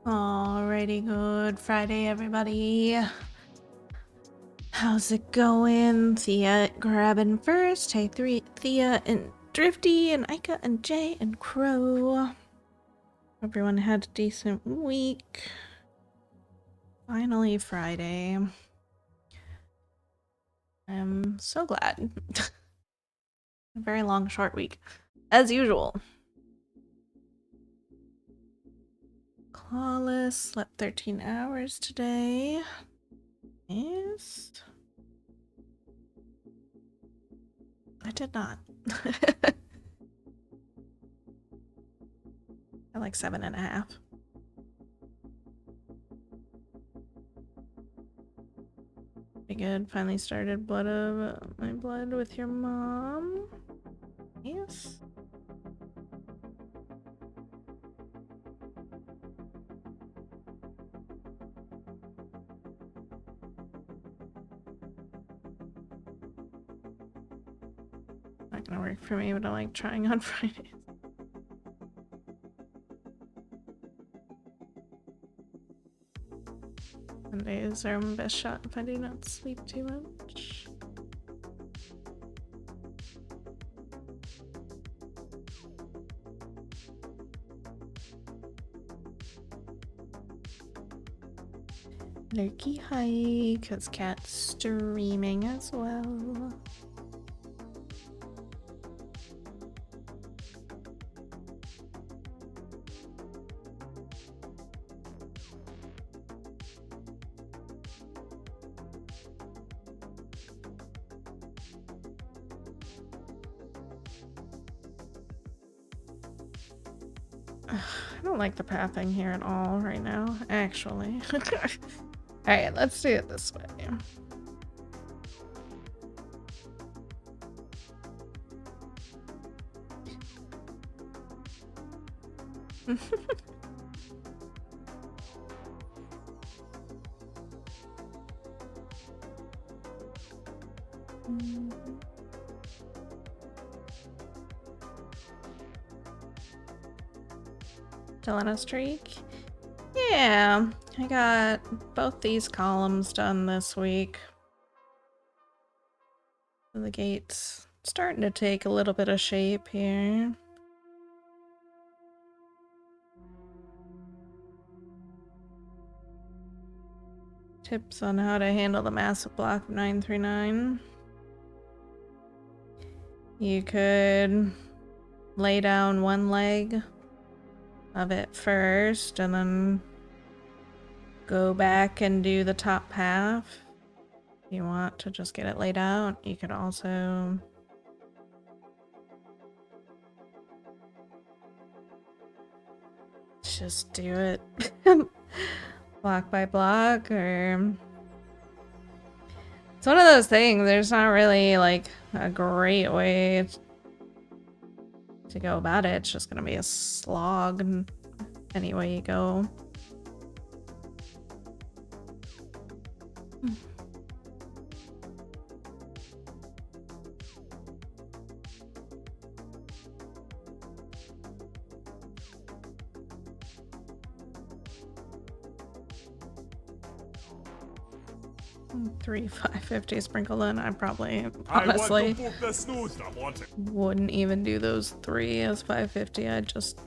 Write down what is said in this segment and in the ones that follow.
Alrighty, good Friday, everybody. How's it going? Thea grabbing first. Hey, Thea and Drifty and Ika and Jay and Crow. Everyone had a decent week. Finally Friday. I'm so glad. A very long, short week, as usual. Clawless slept 13 hours today. Yes. I did not. I like 7.5. Pretty good. Finally started my blood with your mom. Yes. Not gonna work for me, but I like trying on Fridays. Sundays are my best shot if I do not sleep too much. Lurky hi, cause Cat's streaming as well. I don't like the pathing here at all right now, actually. Alright, let's do it this way. Still on a streak? Yeah, I got both these columns done this week. The gate's starting to take a little bit of shape here. Tips on how to handle the massive block of 939. You could lay down one leg of it first and then go back and do the top half. If you want to just get it laid out, you could also just do it block by block, or it's one of those things. There's not really like a great way to go about it. It's just gonna be a slog any way you go. 3 550 sprinkled in. I probably honestly wouldn't even do those 3 as 550. I'd just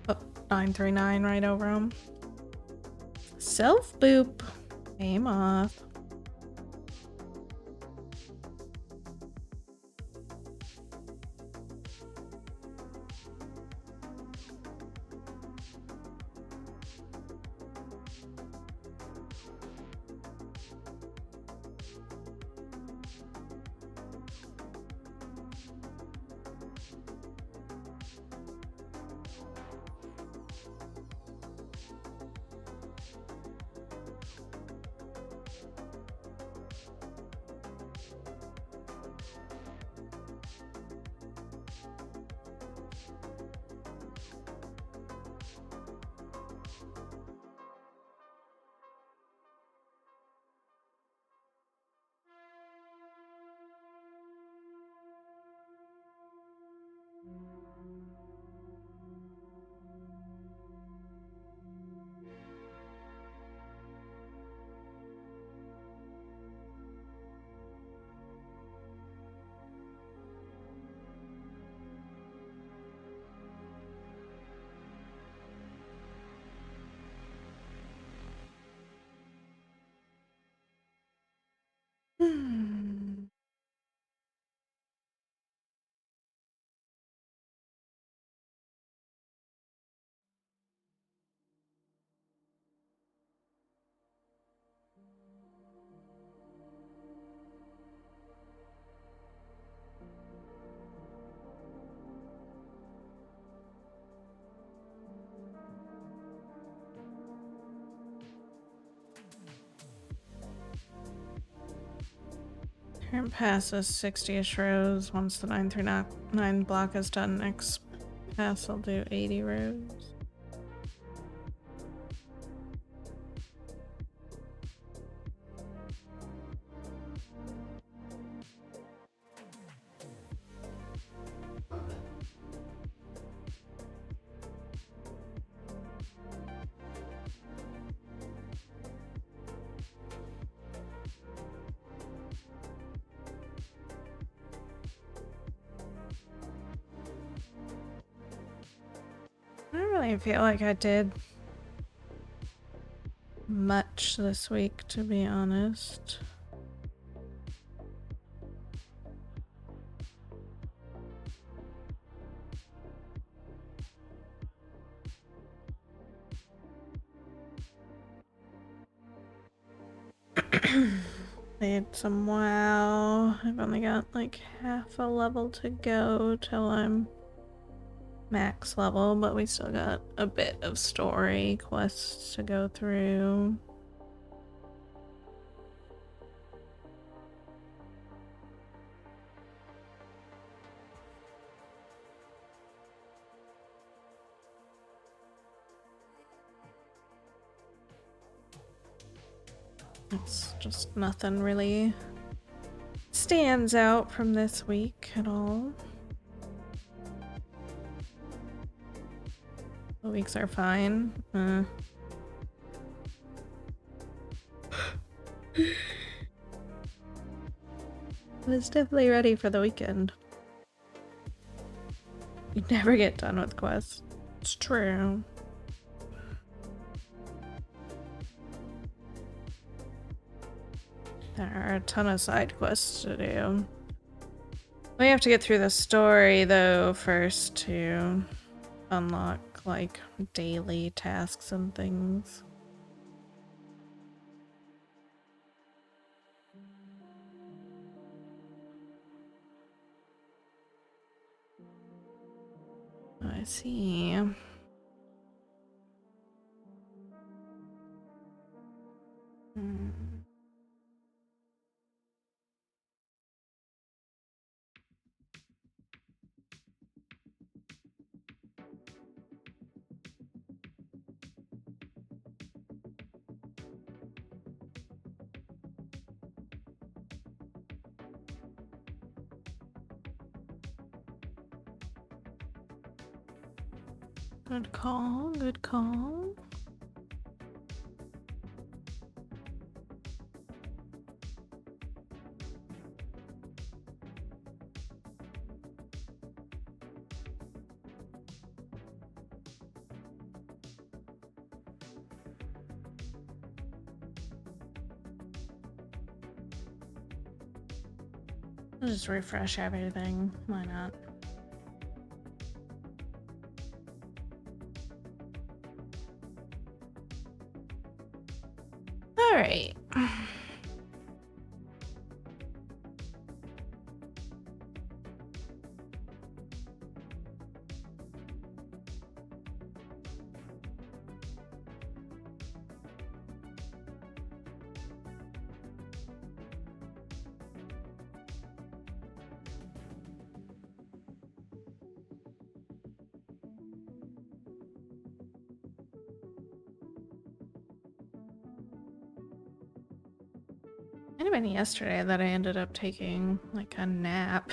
put 939 right over them. Self boop. Aim off. Current pass is 60-ish rows. Once the 9 through 9 block is done, next pass I'll do 80 rows. I don't really feel like I did much this week, to be honest. Played some WoW. I've only got like half a level to go till I'm max level, but we still got a bit of story quests to go through. It's just nothing really stands out from this week at all. The weeks are fine. I was definitely ready for the weekend. You never get done with quests. It's true. There are a ton of side quests to do. We have to get through the story though first to unlock like daily tasks and things. I see. Good call, good call. I'll just refresh everything. Why not? All right. Might have been yesterday that I ended up taking like a nap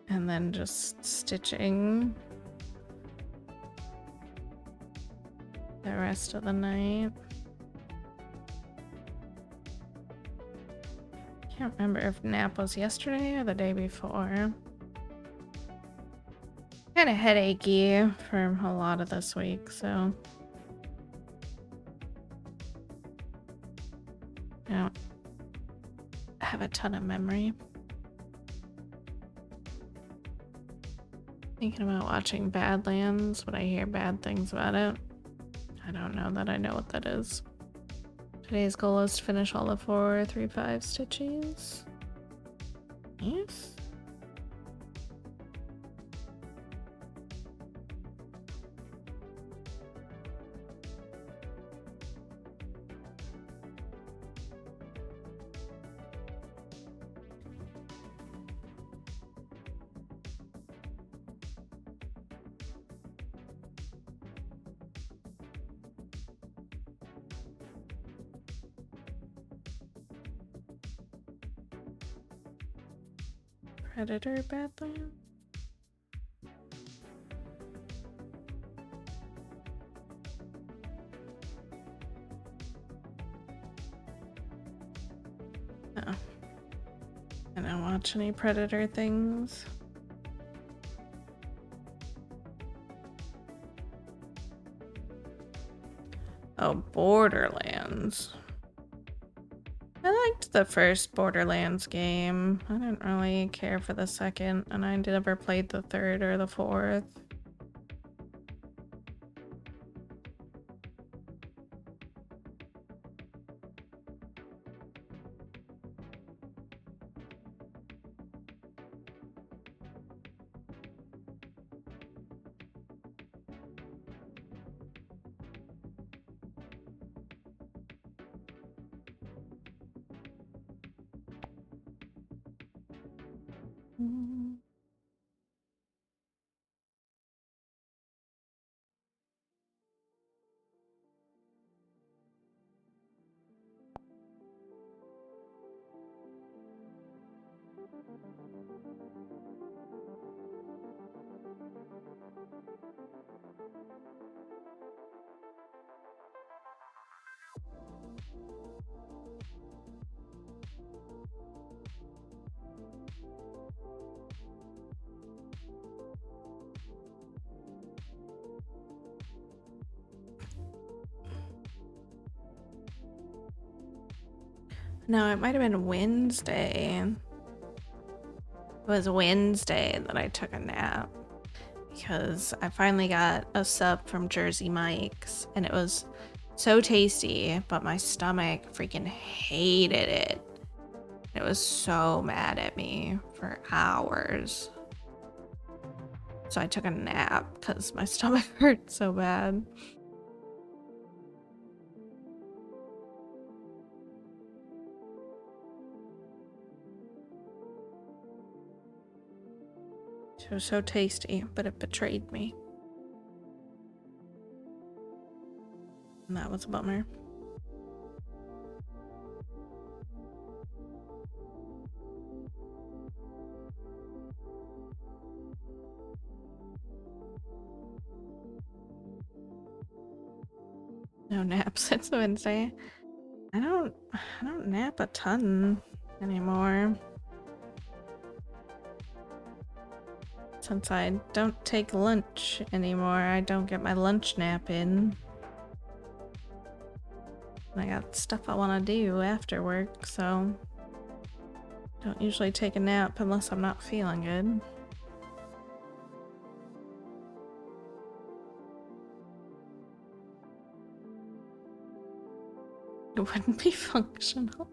and then just stitching the rest of the night. Can't remember if nap was yesterday or the day before. Kind of headachy for a lot of this week, so I don't have a ton of memory. Thinking about watching Badlands, but I hear bad things about it. I don't know that I know what that is. Today's goal is to finish all the 435 stitches. Yes. Predator Badlands? No. I don't watch any Predator things. Oh, Borderlands. I liked the first Borderlands game. I didn't really care for the second, and I never played the third or the fourth. No, it might have been Wednesday. It was Wednesday that I took a nap because I finally got a sub from Jersey Mike's and it was so tasty, but my stomach freaking hated it. It was so mad at me for hours. So I took a nap because my stomach hurt so bad. It was so tasty, but it betrayed me. And that was a bummer. No naps since Wednesday. I don't nap a ton anymore. Since I don't take lunch anymore, I don't get my lunch nap in. I got stuff I want to do after work, so don't usually take a nap unless I'm not feeling good. It wouldn't be functional.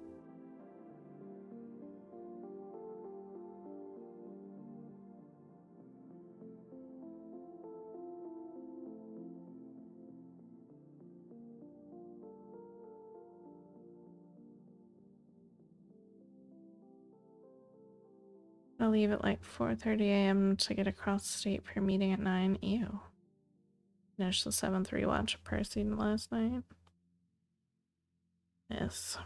I'll leave at like 4:30 a.m. to get across the state for a meeting at 9. Ew. Finished the 7th rewatch of Percy last night. Yes.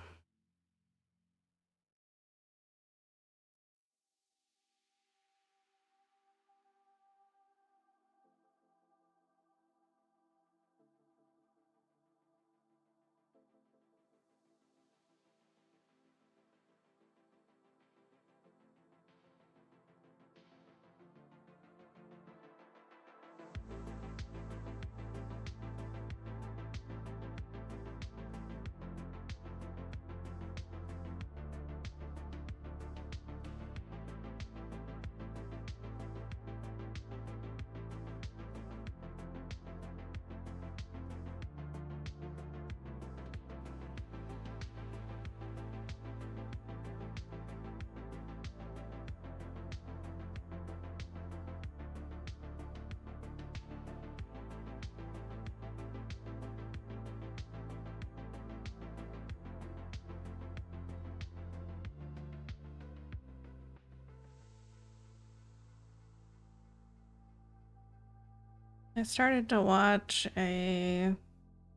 I started to watch a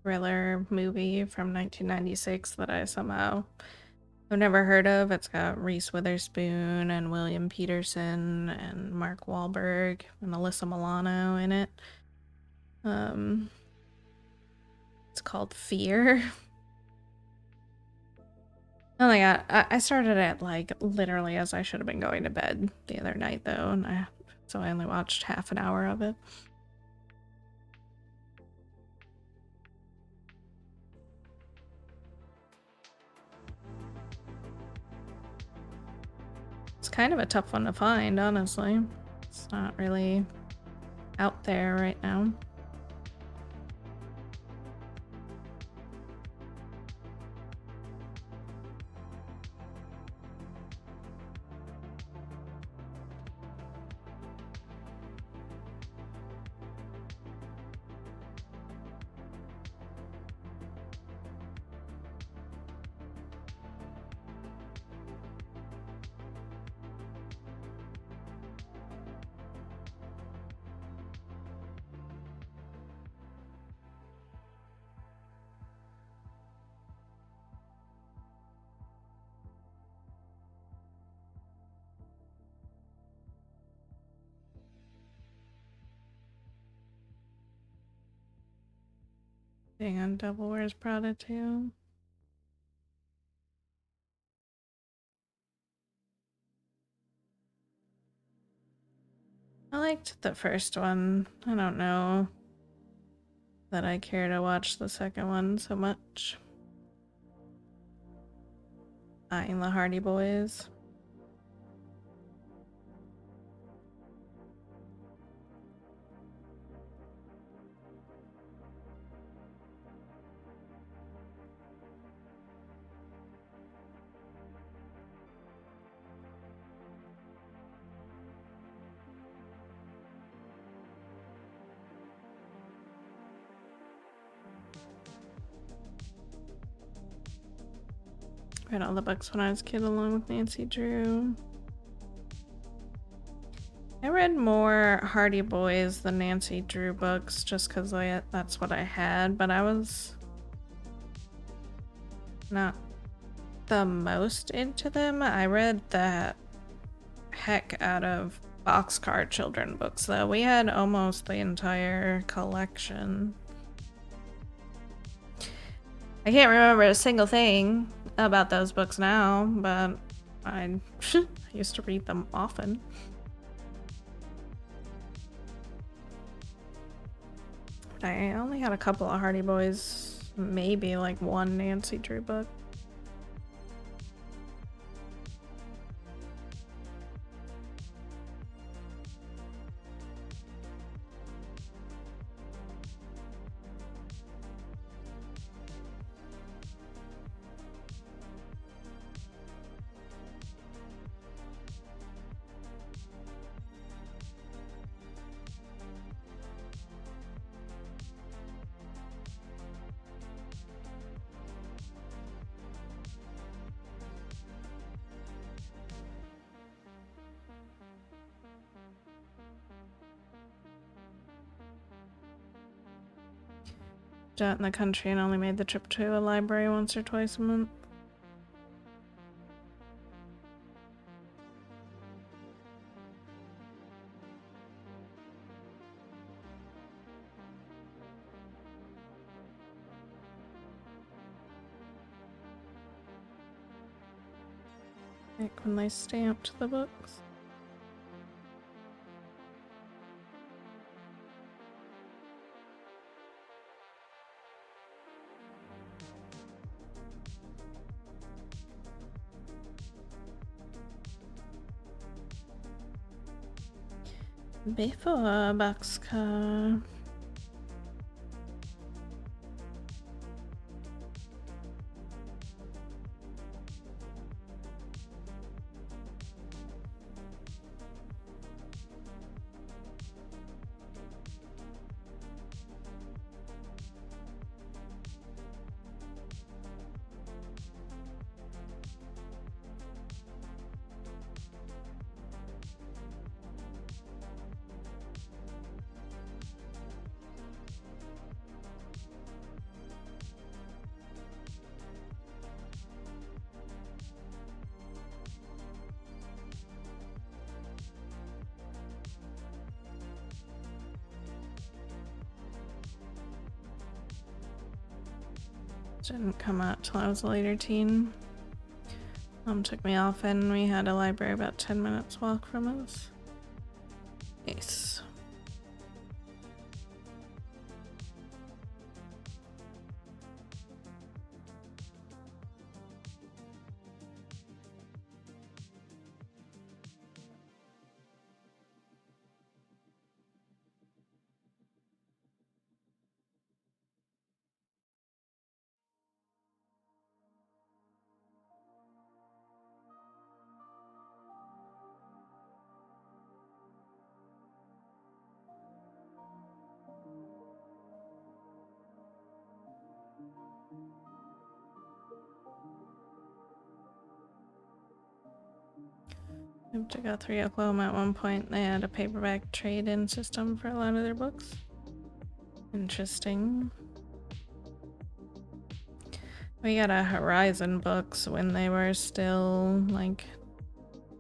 thriller movie from 1996 that I somehow I've never heard of. It's got Reese Witherspoon and William Peterson and Mark Wahlberg and Alyssa Milano in it. It's called Fear. Oh my god, I started it like literally as I should have been going to bed the other night though, and so I only watched half an hour of it. It's kind of a tough one to find, honestly. It's not really out there right now. Dang on Devil Wears Prada too. I liked the first one. I don't know that I care to watch the second one so much. Eyeing the Hardy Boys. Read all the books when I was a kid along with Nancy Drew. I read more Hardy Boys than Nancy Drew books just because that's what I had, but I was not the most into them. I read the heck out of Boxcar Children books though. We had almost the entire collection. I can't remember a single thing about those books now, but I used to read them often. I only had a couple of Hardy Boys, maybe like one Nancy Drew book. Out in the country and only made the trip to a library once or twice a month. Like when they stamped the books. Before Boxcar. didn't come out till I was a later teen. Mom took me off and we had a library about 10 minutes walk from us. Nice. I went to Guthrie, Oklahoma at one point. They had a paperback trade-in system for a lot of their books. Interesting. We got a Horizon Books when they were still, like,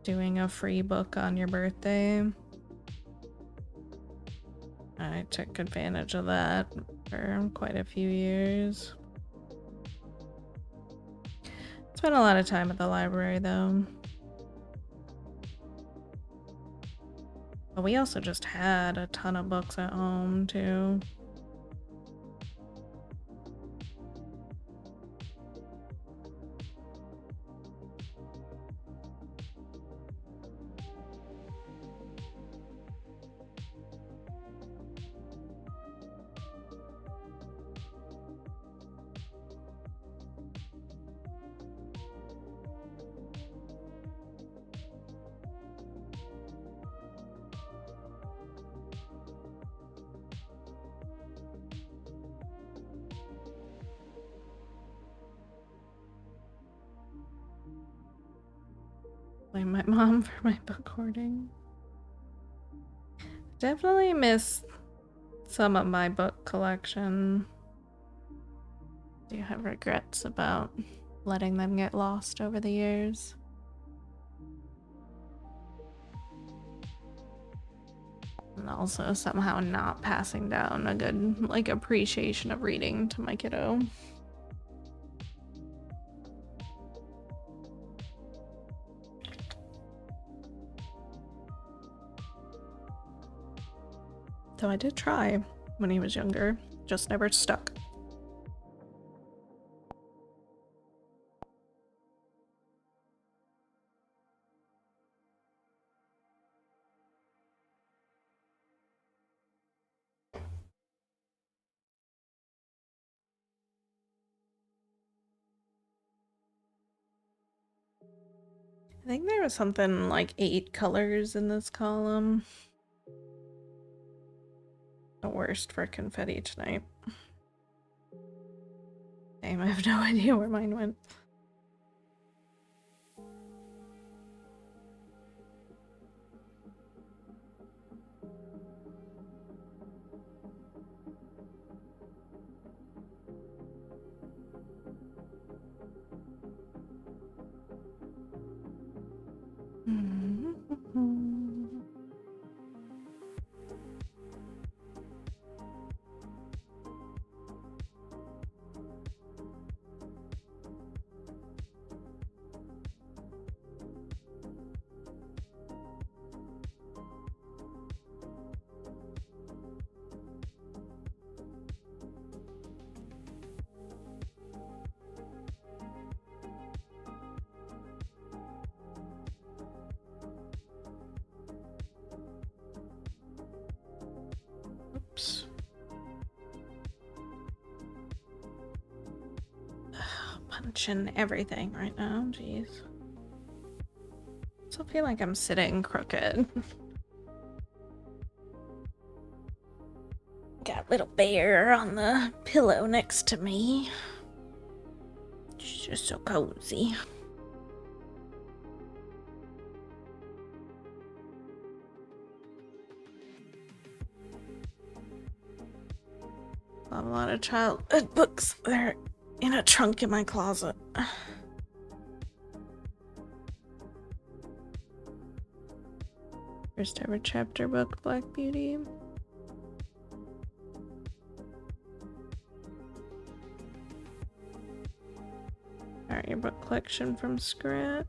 doing a free book on your birthday. I took advantage of that for quite a few years. Spent a lot of time at the library, though. But we also just had a ton of books at home, too. Blame my mom for my book hoarding. Definitely miss some of my book collection. Do you have regrets about letting them get lost over the years? And also somehow not passing down a good, like, appreciation of reading to my kiddo. Though I did try when he was younger, just never stuck. I think there was something like 8 colors in this column. The worst for confetti tonight. Damn, I have no idea where mine went. Oops. Punching everything right now, jeez. I still feel like I'm sitting crooked. Got little bear on the pillow next to me. She's just so cozy. I have a lot of childhood books. They're in a trunk in my closet. First ever chapter book, Black Beauty. audiobook collection from scratch.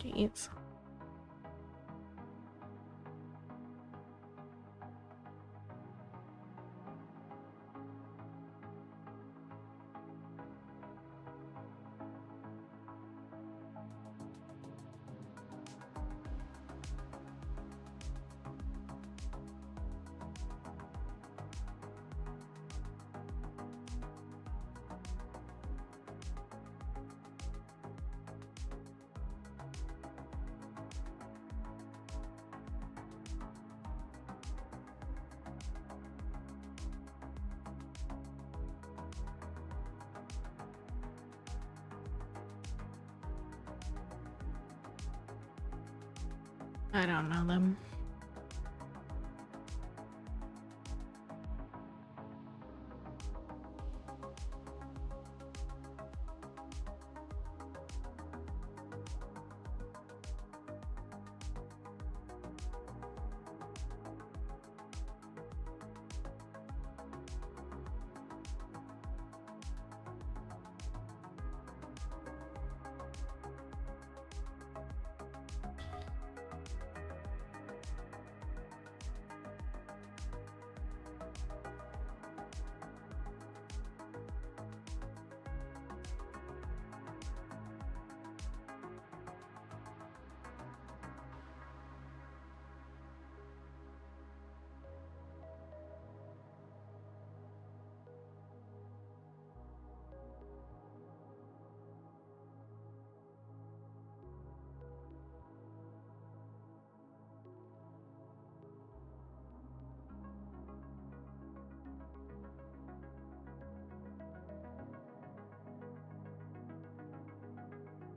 Jeez. I don't know them.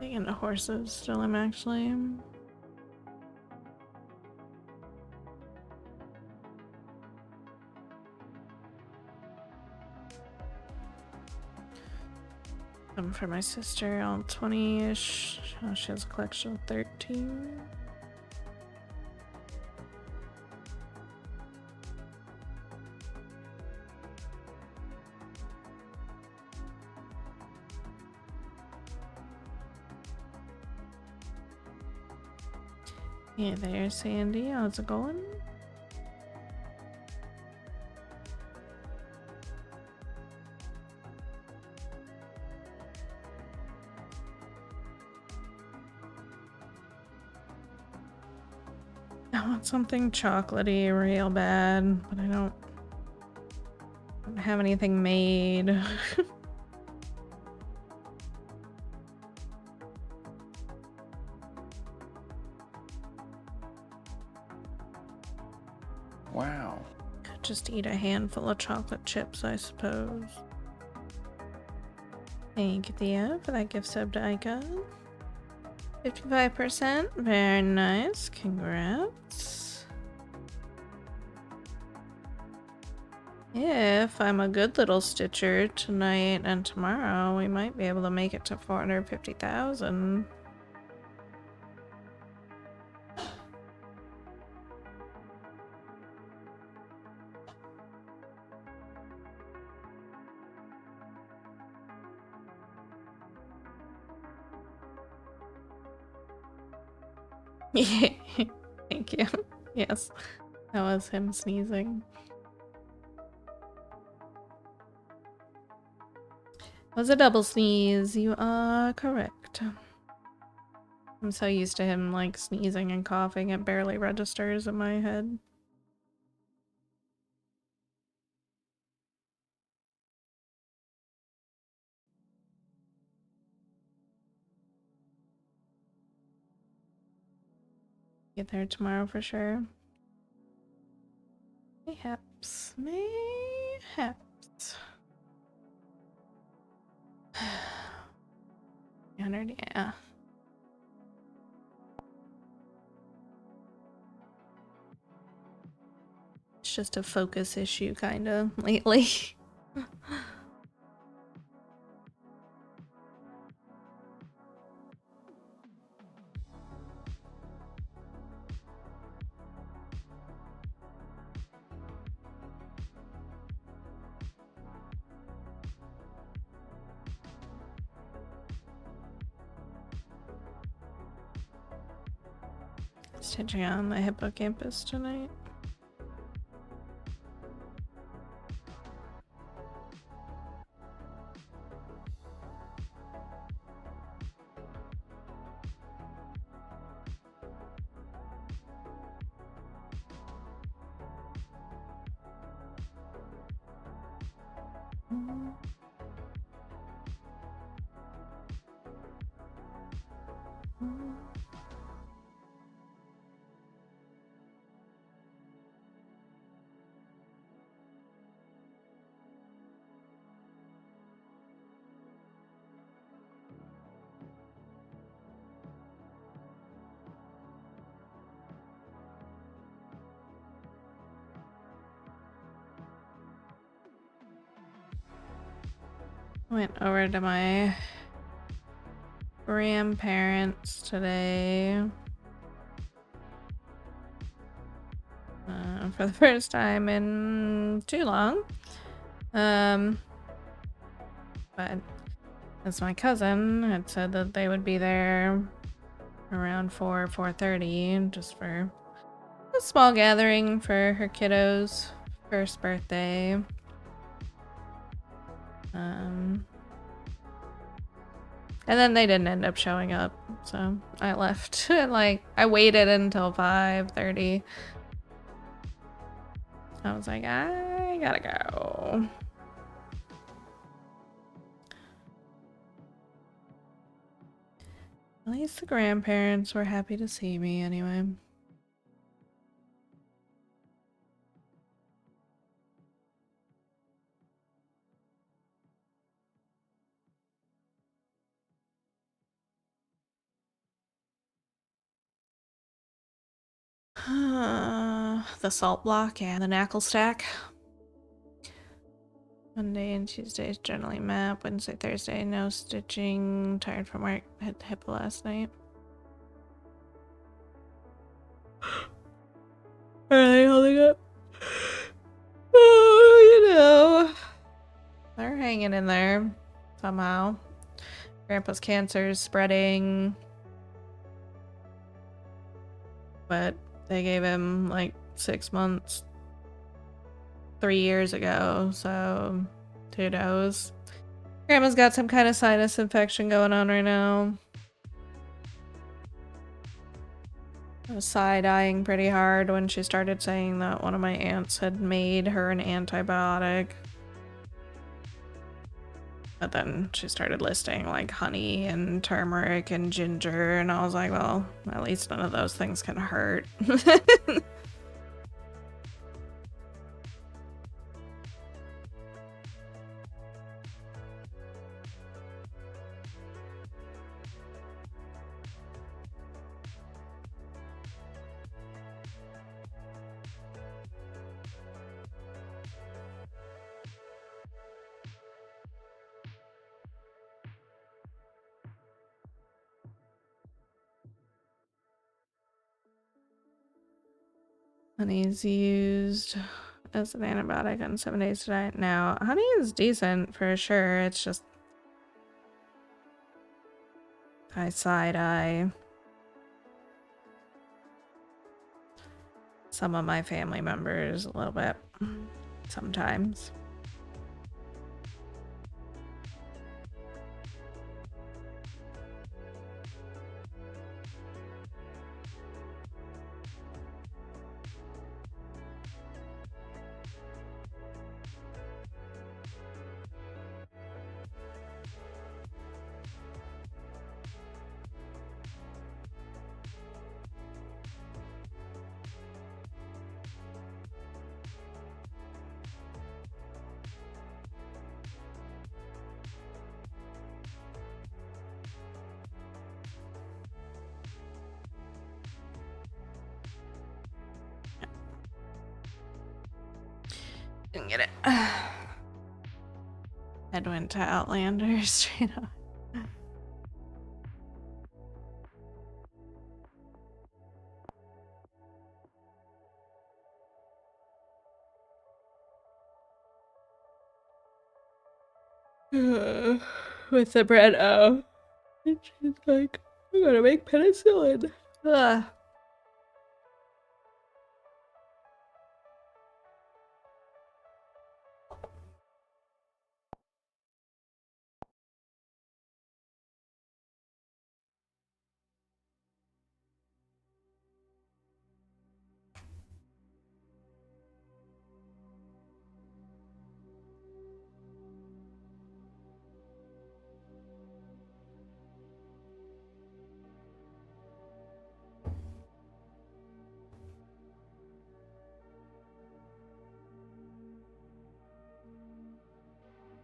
Into horses still I'm actually. For my sister, all 20-ish. Oh, she has a collection of 13. Hey there, Sandy. How's it going? I want something chocolatey real bad, but I don't have anything made. Wow. Could just eat a handful of chocolate chips, I suppose. Thank you, Thea, for that gift sub to Icon. 55%. Very nice. Congrats. If I'm a good little stitcher tonight and tomorrow, we might be able to make it to 450,000. Thank you. Yes, that was him sneezing. Was a double sneeze. You are correct. I'm so used to him like sneezing and coughing, it barely registers in my head. Get there tomorrow for sure. Mayhaps. Mayhaps. 100, yeah. It's just a focus issue, kinda, lately. Stitching on my hippocampus tonight. Went over to my grandparents today for the first time in too long. But as my cousin had said that they would be there around 4:30 just for a small gathering for her kiddo's first birthday. And then they didn't end up showing up, so I left. Like, I waited until 5:30. I was like, I gotta go. At least the grandparents were happy to see me anyway. The salt block and the knuckle stack. Monday and Tuesday is generally map. Wednesday, Thursday, no stitching. Tired from work. Hit the hip last night. Are they holding up? Oh, you know. They're hanging in there somehow. Grandpa's cancer is spreading. But they gave him like 6 months 3 years ago, so who knows. Grandma's got some kind of sinus infection going on right now. I was side-eyeing pretty hard when she started saying that one of my aunts had made her an antibiotic. But then she started listing like honey and turmeric and ginger, and I was like, well, at least none of those things can hurt. Honey's used as an antibiotic on 7 days today. Now, honey is decent for sure. It's just I side-eye some of my family members a little bit sometimes. Didn't get it. Head went to Outlander straight up. With the bread, oh. And she's like, I'm gonna make penicillin. Ugh.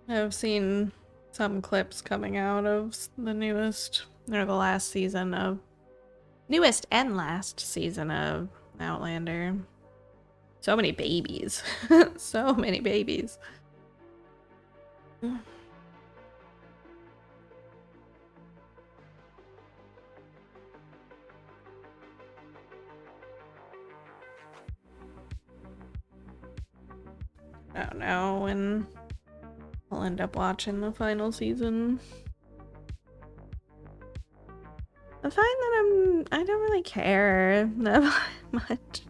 I've seen some clips coming out of the newest, or the last season of, newest and last season of Outlander. So many babies. So many babies. I don't know when I'll end up watching the final season. I find that I don't really care that much.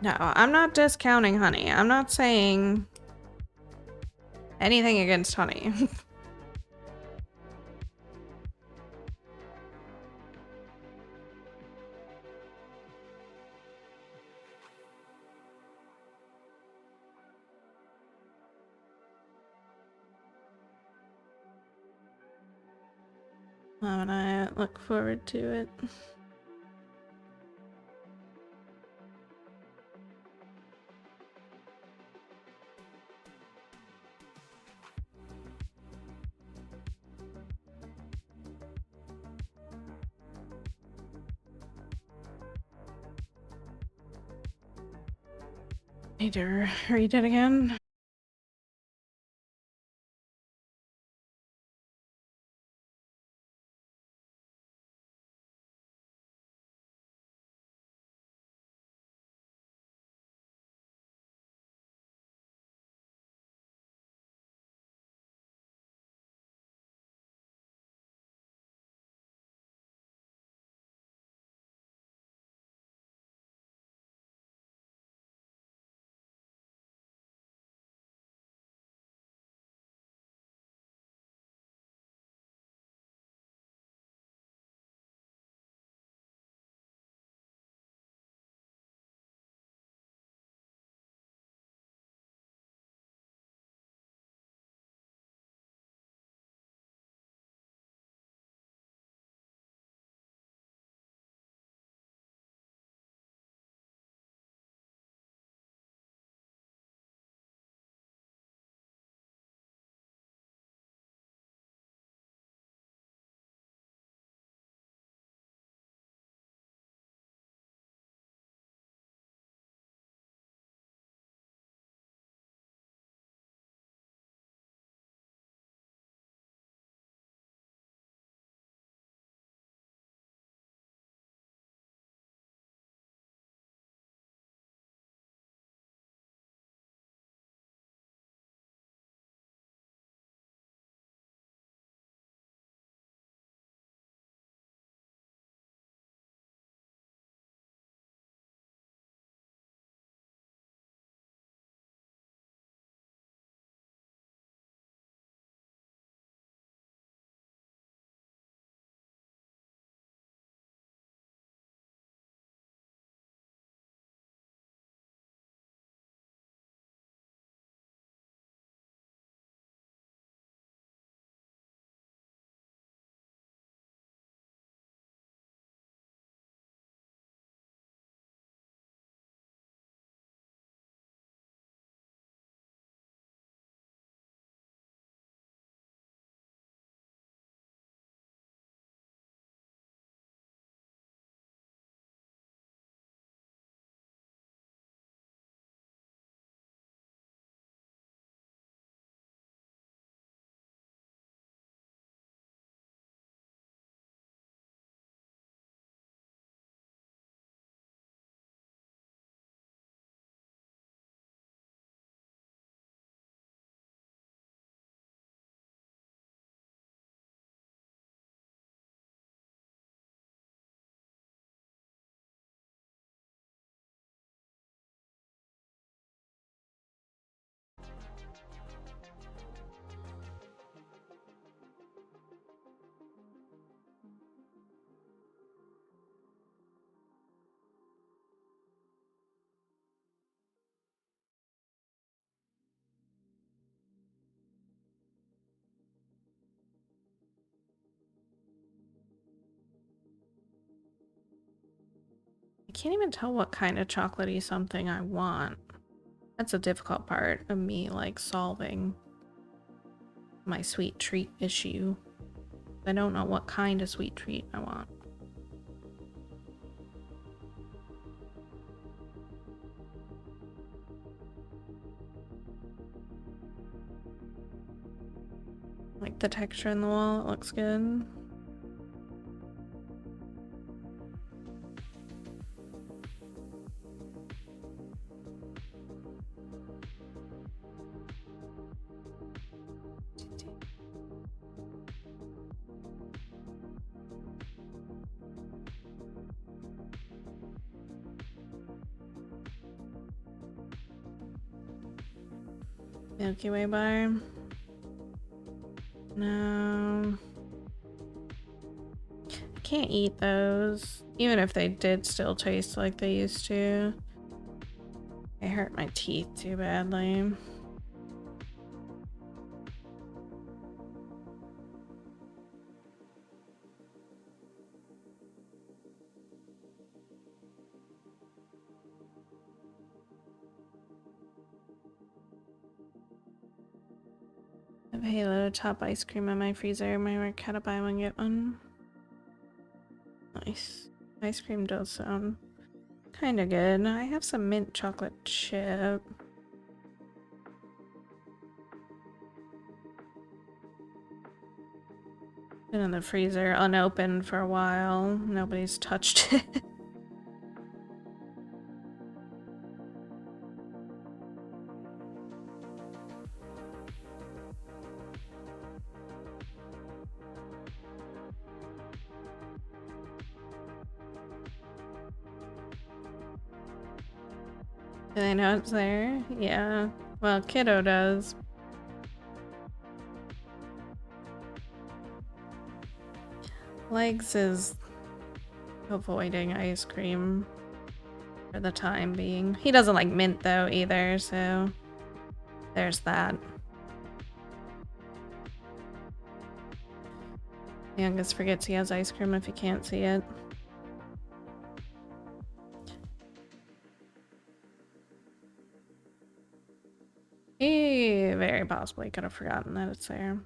No, I'm not discounting Honey. I'm not saying anything against Honey. And I look forward to it. Need to read it again. can't even tell what kind of chocolatey something I want. That's a difficult part of me, like, solving my sweet treat issue. I don't know what kind of sweet treat I want. Like the texture in the wall, it looks good. Milky Way bar. No. I can't eat those. Even if they did still taste like they used to. They hurt my teeth too badly. I have Halo top ice cream in my freezer. My work had to buy one, get one. Nice. Ice cream does sound kind of good. I have some mint chocolate chip. Been in the freezer unopened for a while. Nobody's touched it. Do they know it's there? Yeah. Well, Kiddo does. Legs is avoiding ice cream for the time being. He doesn't like mint though either, so there's that. Youngest forgets he has ice cream if he can't see it. He very possibly could have forgotten that it's there.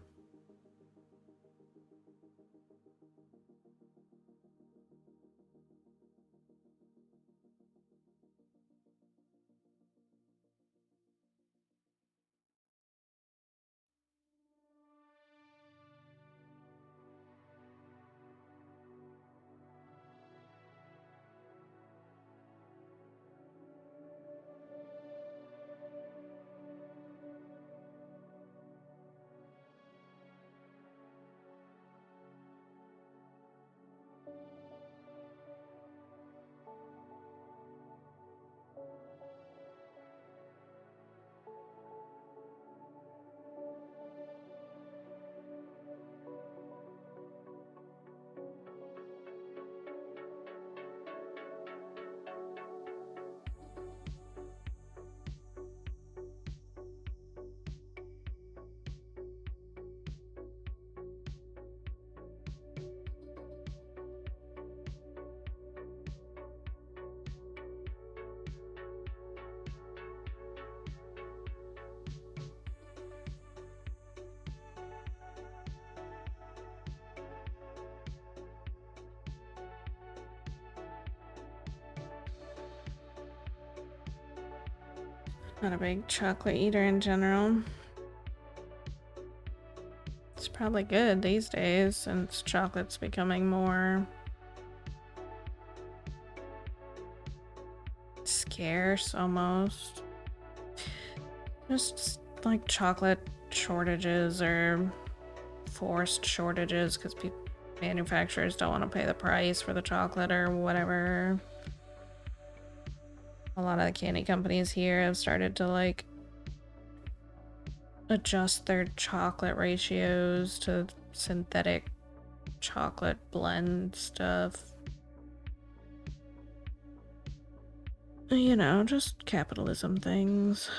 Not a big chocolate eater in general. It's probably good these days since chocolate's becoming more scarce almost. Just like chocolate shortages or forced shortages because manufacturers don't want to pay the price for the chocolate or whatever. A lot of the candy companies here have started to like adjust their chocolate ratios to synthetic chocolate blend stuff. You know, just capitalism things.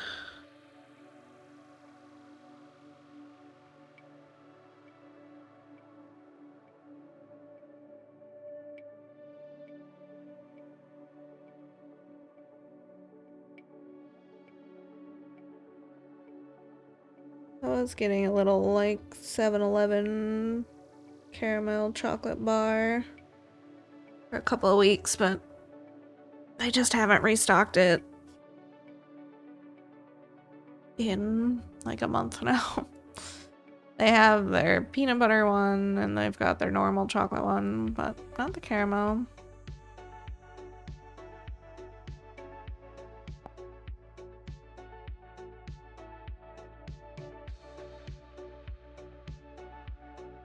I was getting a little like 7-Eleven caramel chocolate bar for a couple of weeks, but they just haven't restocked it in like a month now. They have their peanut butter one and they've got their normal chocolate one, but not the caramel.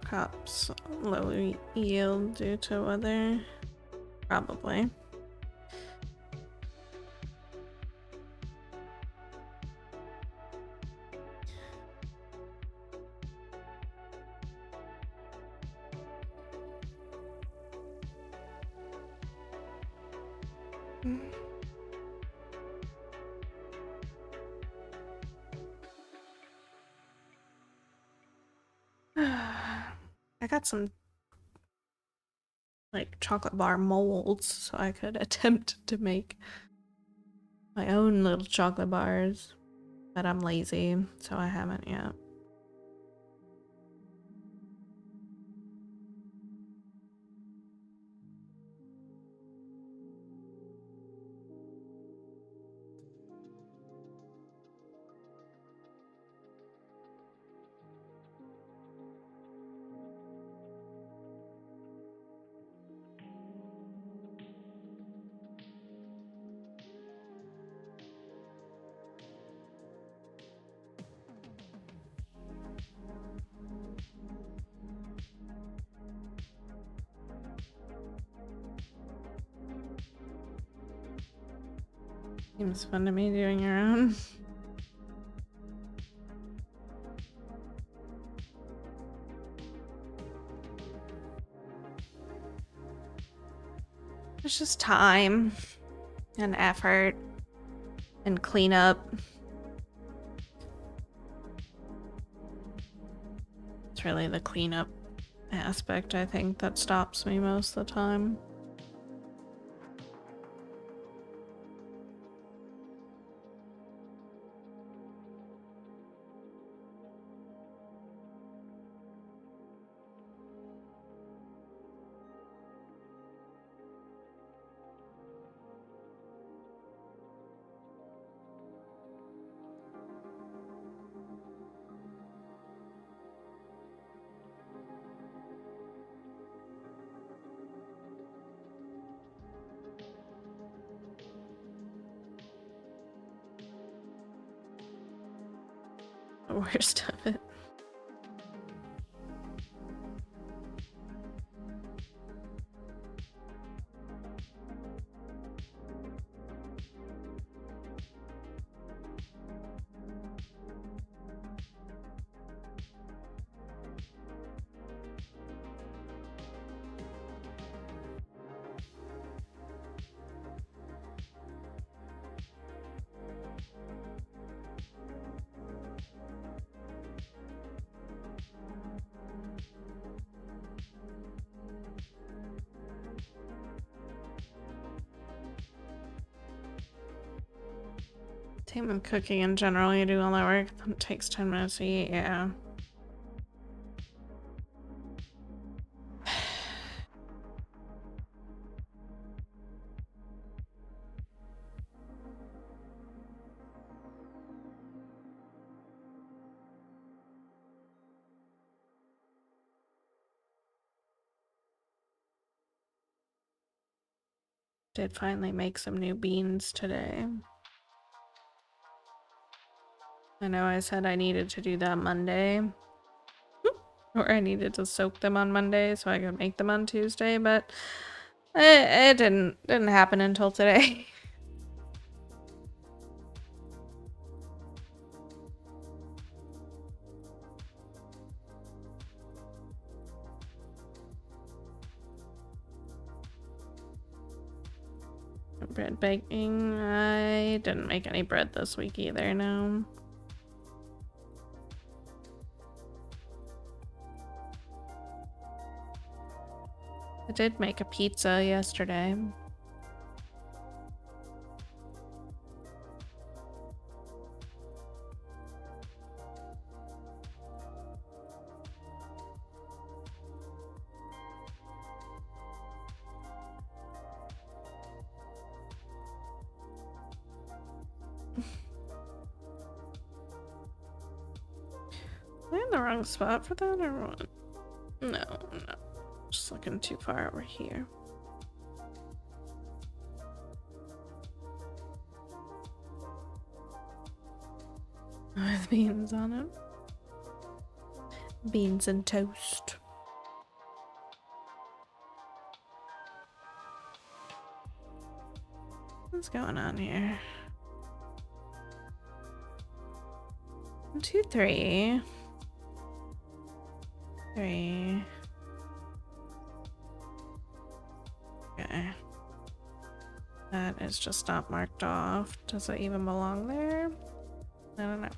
Cups low yield due to weather, probably. I got some like chocolate bar molds so I could attempt to make my own little chocolate bars, but I'm lazy, so I haven't yet. Seems fun to me doing your own. It's just time and effort and cleanup. It's really the cleanup aspect, I think, that stops me most of the time. The worst of it. Same with cooking in general, you do all that work, it takes 10 minutes to eat, yeah. Did finally make some new beans today. I know I said I needed to do that Monday. Or I needed to soak them on Monday so I could make them on Tuesday, but it didn't happen until today. Bread baking, I didn't make any bread this week either, no. I did make a pizza yesterday. Am I in the wrong spot for that or what? No, no. Just looking too far over here. With beans on it. Beans and toast. What's going on here? 1, 2, 3. 3. Okay. That is just not marked off. Does it even belong there? I don't know.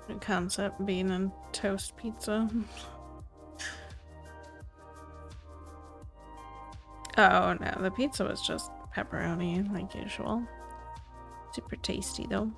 The concept being a toast pizza. Oh no, the pizza was just pepperoni like usual. Super tasty though.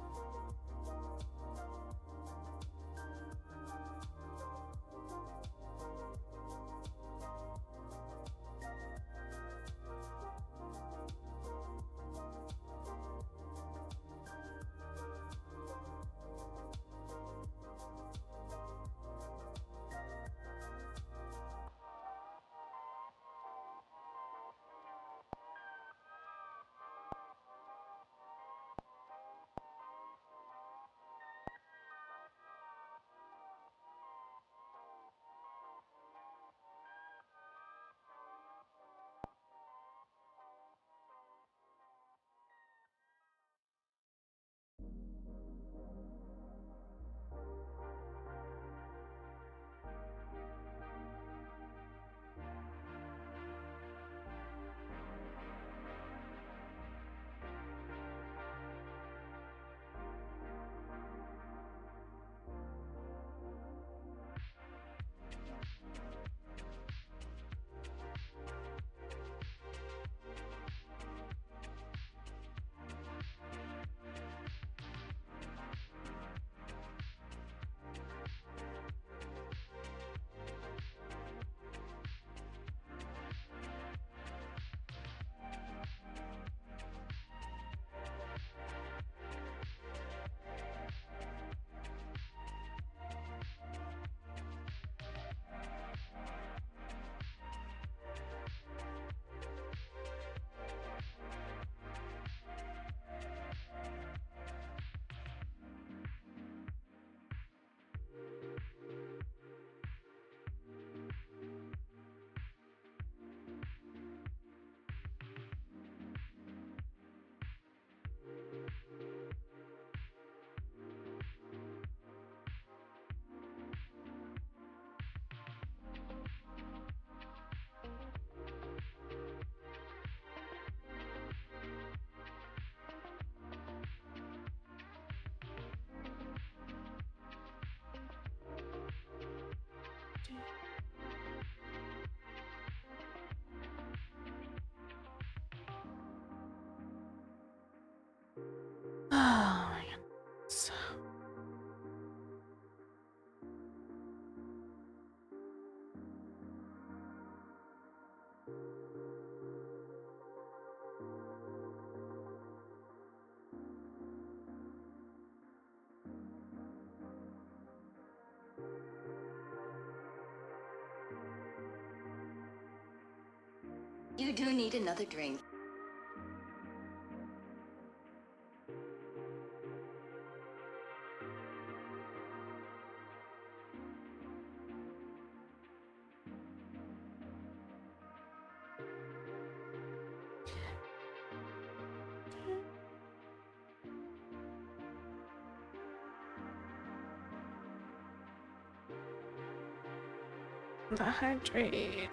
Oh my goodness. You do need another drink. The hydrate.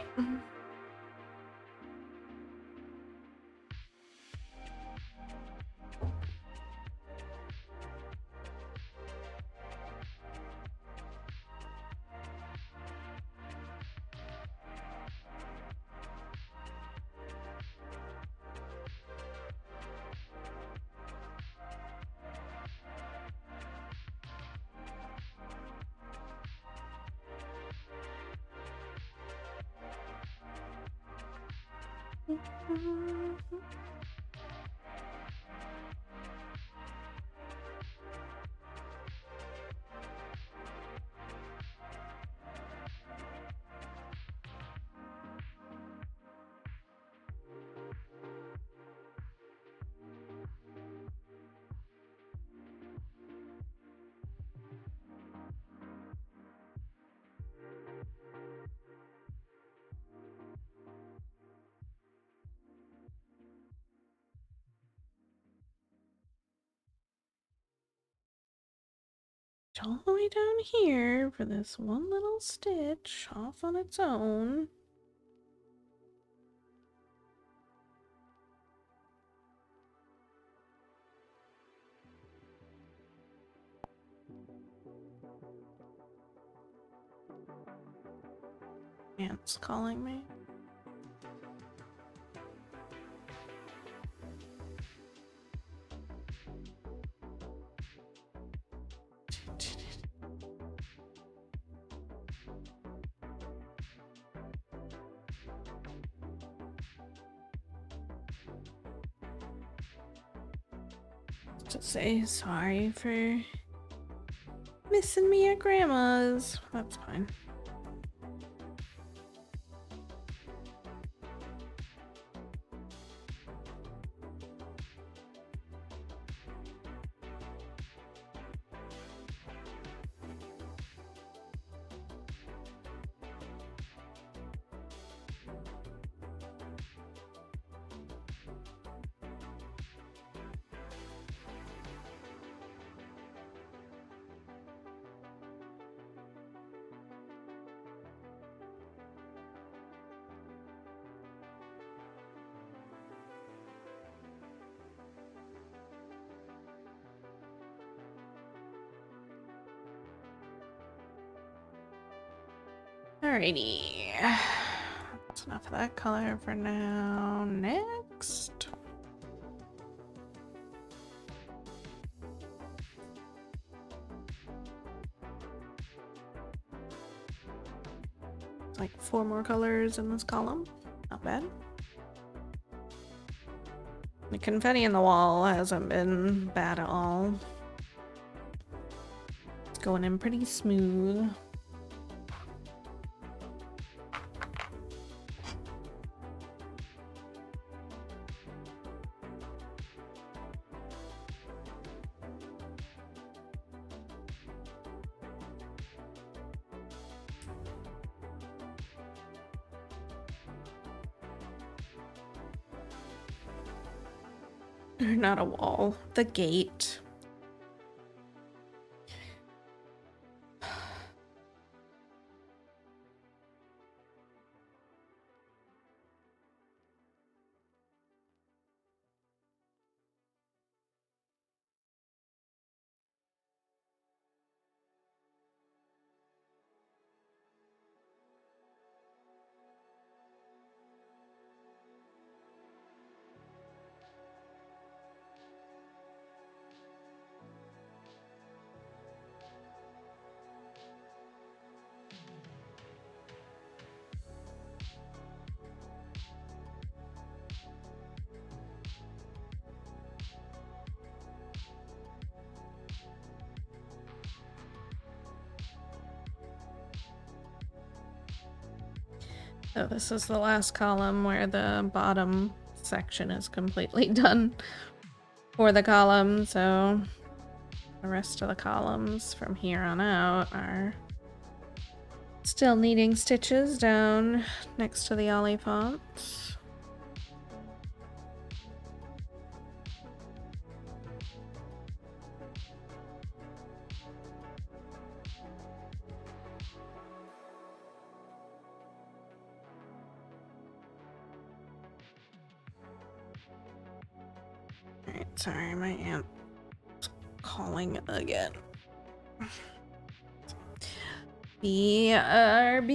All the way down here for this one little stitch off on its own. Ant's calling me. To say sorry for missing me at grandma's. That's fine. Alrighty. That's enough of that color for now. Next. It's like 4 more colors in this column. Not bad. The confetti in the wall hasn't been bad at all. It's going in pretty smooth. Not a wall. The gate. So this is the last column where the bottom section is completely done for the column, so the rest of the columns from here on out are still needing stitches down next to the ollie fonts. Alright, sorry, my aunt's calling again. BRB.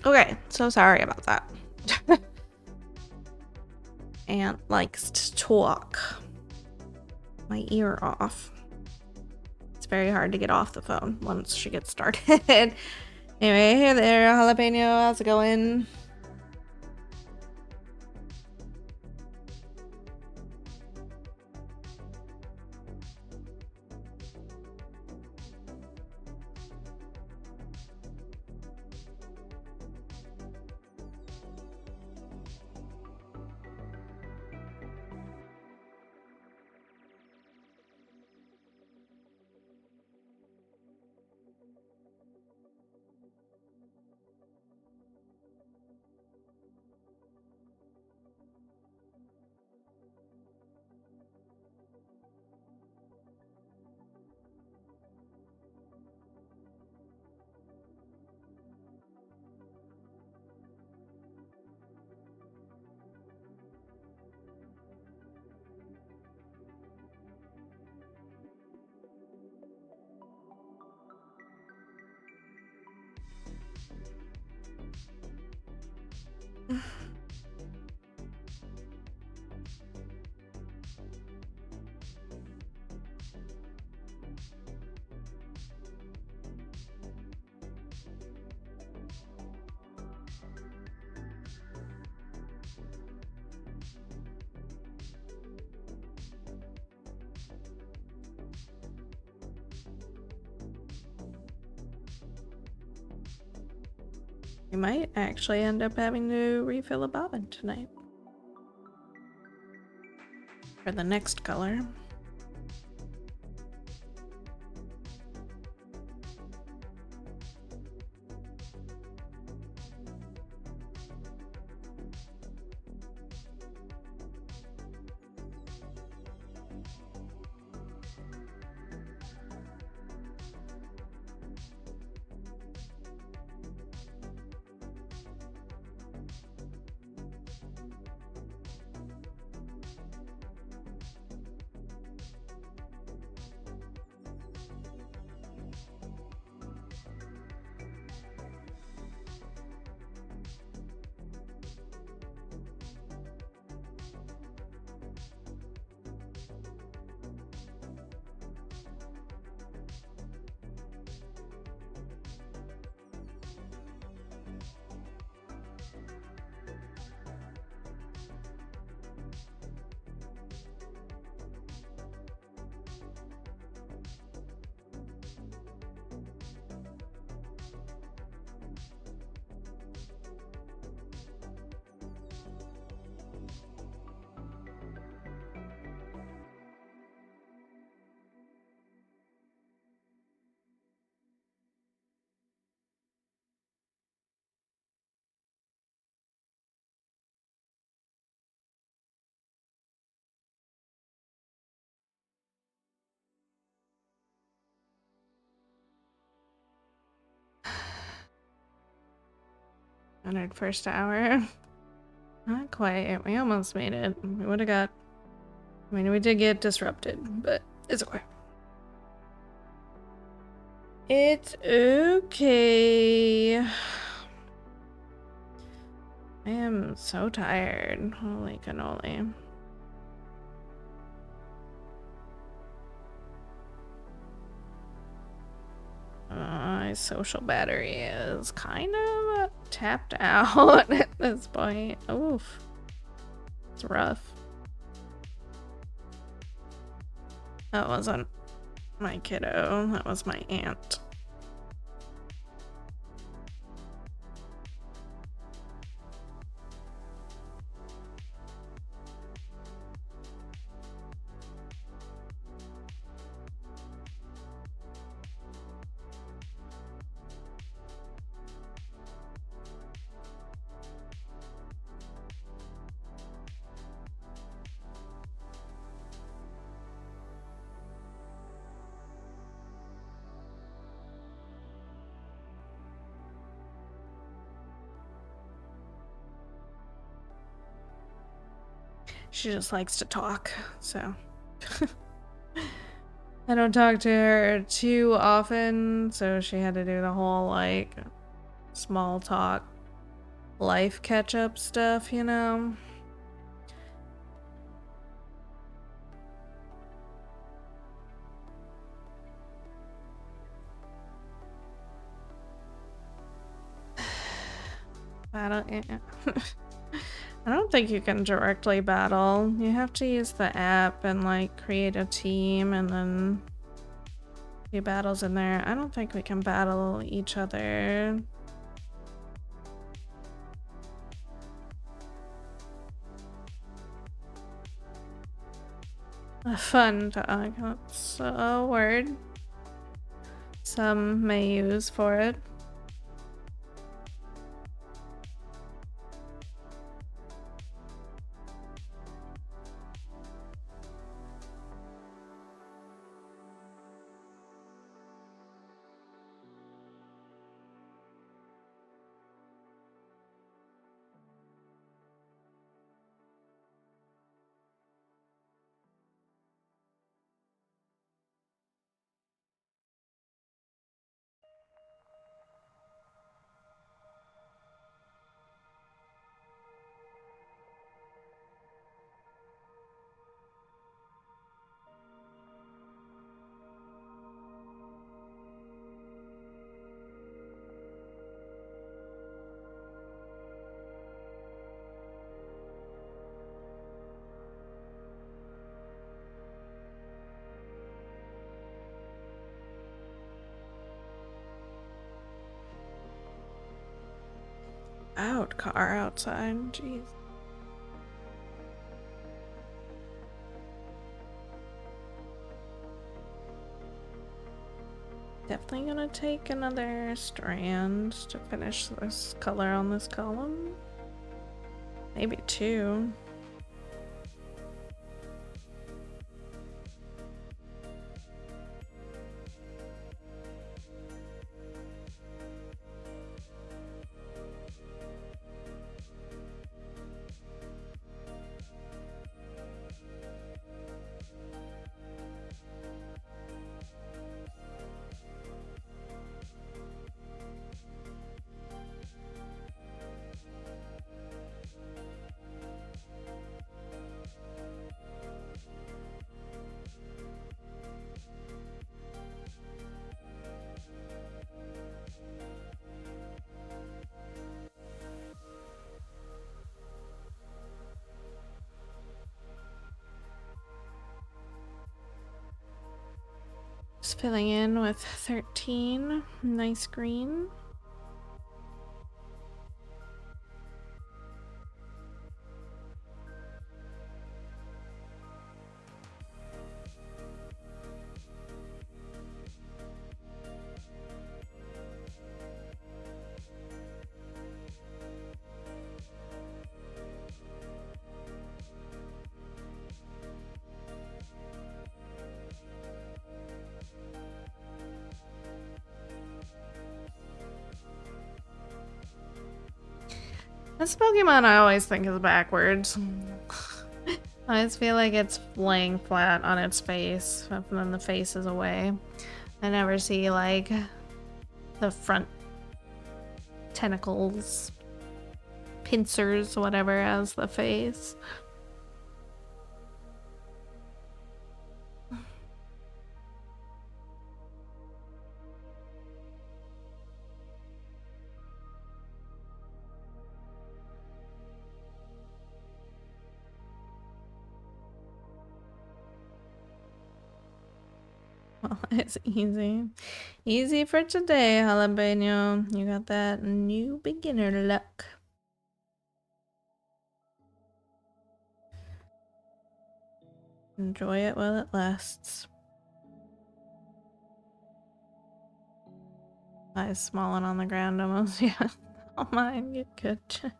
Okay, so sorry about that. Aunt likes to talk my ear off. It's very hard to get off the phone once she gets started. Anyway, hey there, Jalapeno, how's it going? We might actually end up having to refill a bobbin tonight. For the next color. First hour. Not quite. We almost made it. We would have got... I mean, we did get disrupted, but it's okay. It's okay. I am so tired. Holy cannoli. My social battery is kind of tapped out at this point. Oof. It's rough. That wasn't my kiddo. That was my aunt. She just likes to talk, so I don't talk to her too often, so she had to do the whole like small talk life catch-up stuff, you know? Battle. I don't think you can directly battle. You have to use the app and like create a team and then do battles in there. I don't think we can battle each other. A fun dog. That's a word some may use for it. Out car outside, jeez. Definitely gonna take another strand to finish this color on this column. Maybe two. Just filling in with 13. Nice green. This Pokemon I always think is backwards. I always feel like it's laying flat on its face, and then the face is away. I never see, like, the front tentacles, pincers, whatever, as the face. Well, it's easy. Easy for today, Jalapeno. You got that new beginner luck. Enjoy it while it lasts. Eyes smalling on the ground almost, yeah. Oh mine, get good.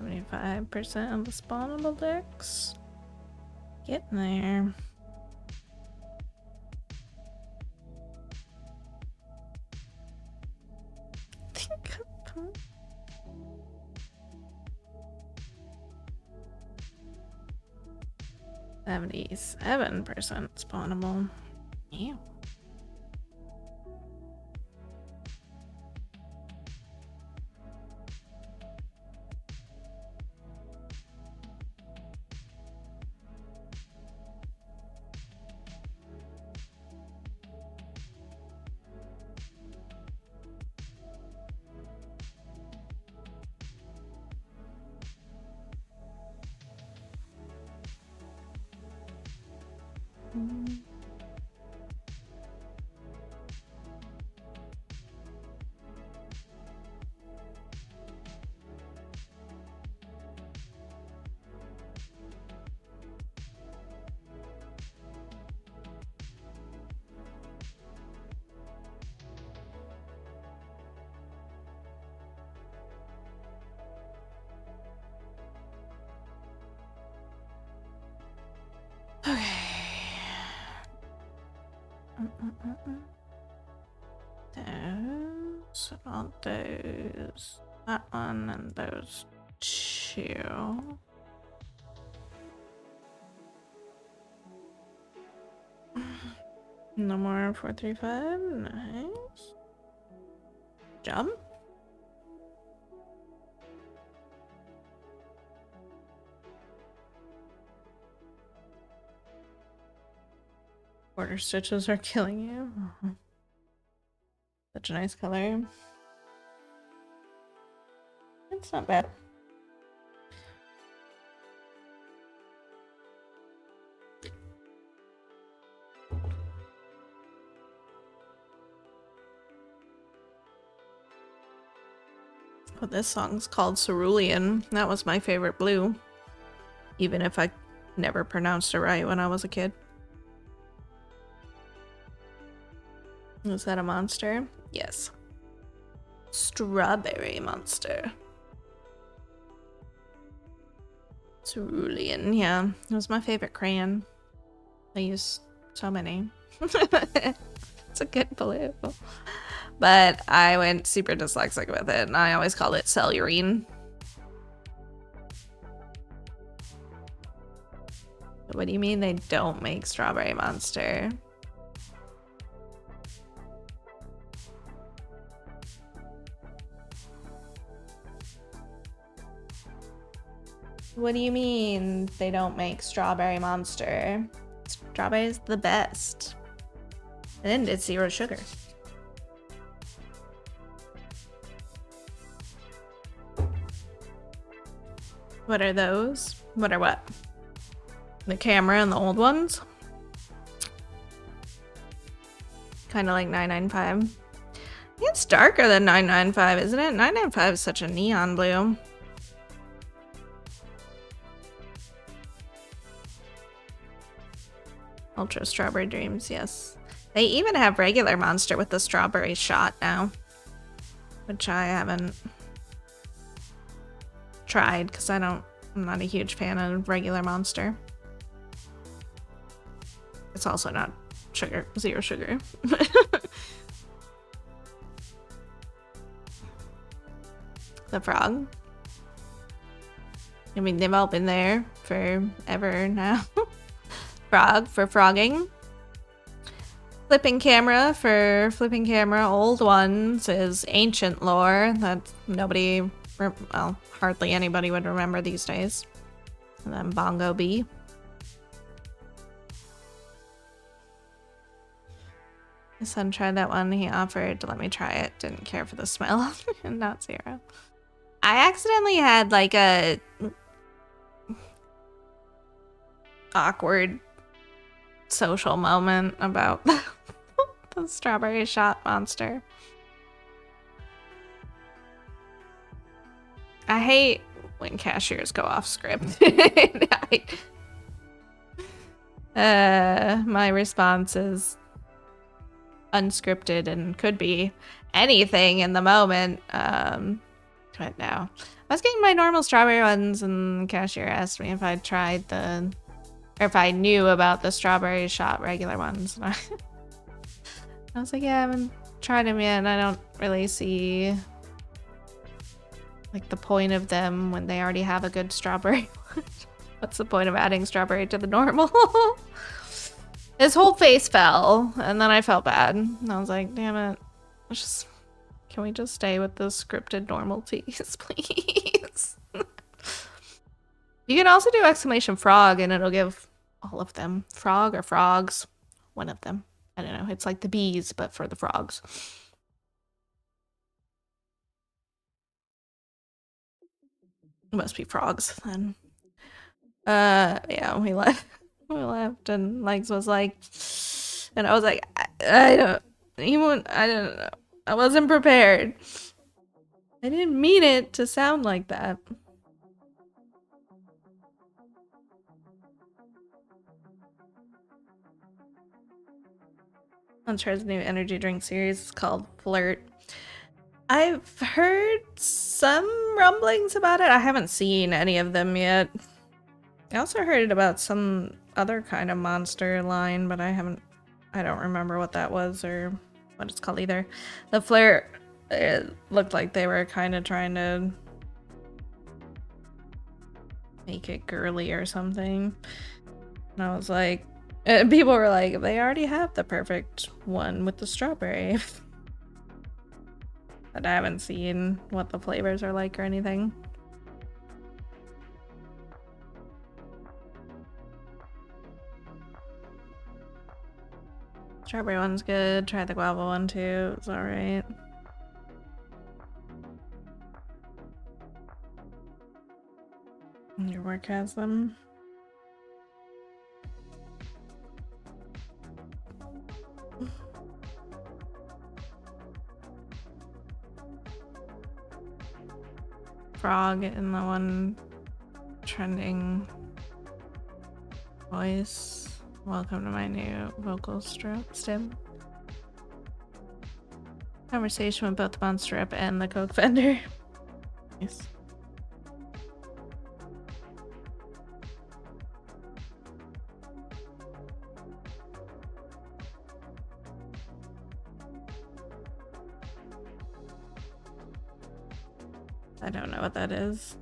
75% of the spawnable decks. Getting there. Think 77% spawnable. Yeah. Okay. Those, not those. That one and those two. No more 435. Nice. Jump. Border stitches are killing you. Such a nice color. It's not bad. Oh, this song's called Cerulean. That was my favorite blue. Even if I never pronounced it right when I was a kid. Is that a monster? Yes. Strawberry monster. Cerulean, yeah. It was my favorite crayon. I used so many. It's a good blue. But I went super dyslexic with it, and I always called it Cellurine. What do you mean they don't make Strawberry Monster? What do you mean they don't make Strawberry Monster? Strawberry's the best. And it's 0 sugar. What are those? What are what? The camera and the old ones? Kind of like 995. It's darker than 995, isn't it? 995 is such a neon blue. Ultra Strawberry Dreams, yes. They even have regular Monster with the strawberry shot now. Which I haven't tried because I'm not a huge fan of regular Monster. It's also not sugar, 0 sugar. The frog. I mean, they've all been there forever now. Frog for frogging. Flipping camera for flipping camera. Old ones is ancient lore that nobody, well, hardly anybody would remember these days. And then Bongo Bee. My son tried that one. He offered to let me try it. Didn't care for the smell. Not 0. I accidentally had like a awkward social moment about the strawberry shot monster. I hate when cashiers go off script. My response is unscripted and could be anything in the moment. But no. I was getting my normal strawberry ones, and the cashier asked me if I'd tried or if I knew about the strawberry shot regular ones. And I was like, yeah, I haven't tried them yet, and I don't really see like the point of them when they already have a good strawberry. What's the point of adding strawberry to the normal? His whole face fell, and then I felt bad. And I was like, damn it. Can we just stay with the scripted normalities, please? You can also do exclamation frog, and it'll give all of them. Frog or frogs. One of them. I don't know. It's like the bees, but for the frogs. It must be frogs, then. Yeah, we left. We left, and Legs was like... And I was like, I don't know. I wasn't prepared. I didn't mean it to sound like that. Monster's new energy drink series is called Flirt. I've heard some rumblings about it. I haven't seen any of them yet. I also heard about some other kind of monster line, but I don't remember what that was or what it's called either. The Flirt, it looked like they were kind of trying to make it girly or something. And I was like, people were like, they already have the perfect one with the strawberry. But I haven't seen what the flavors are like or anything. Strawberry one's good. Try the guava one too. It's alright. Your work has them. Frog in the one trending voice. Welcome to my new vocal stim. Conversation with both the Monster Rep and the Coke vendor. Nice. I don't know what that is.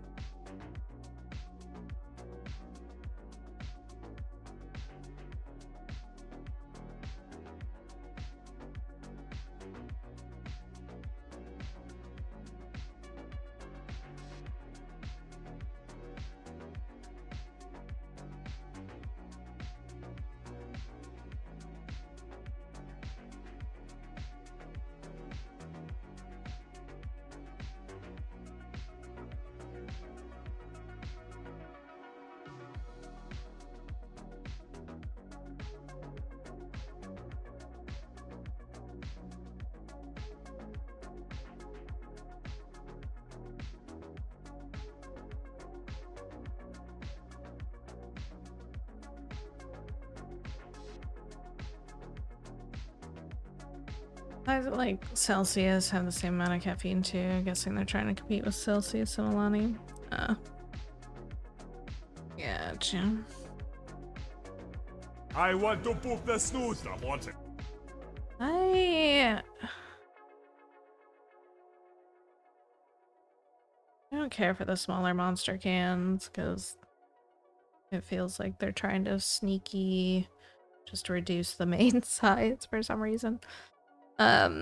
Why is it like Celsius have the same amount of caffeine too? I'm guessing they're trying to compete with Celsius and Alani. Gotcha. I want to book the snooze. I want it. I don't care for the smaller monster cans because it feels like they're trying to sneaky just reduce the main size for some reason. But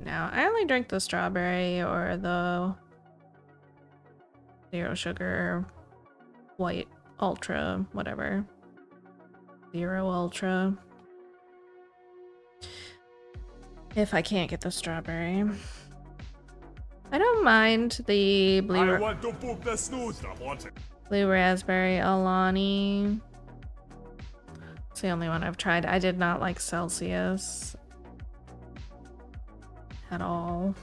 now I only drink the strawberry or the zero sugar white ultra, whatever. Zero ultra. If I can't get the strawberry. I don't mind the blue. I want to book the snooze. I want it. Blue raspberry Alani. It's the only one I've tried. I did not like Celsius at all.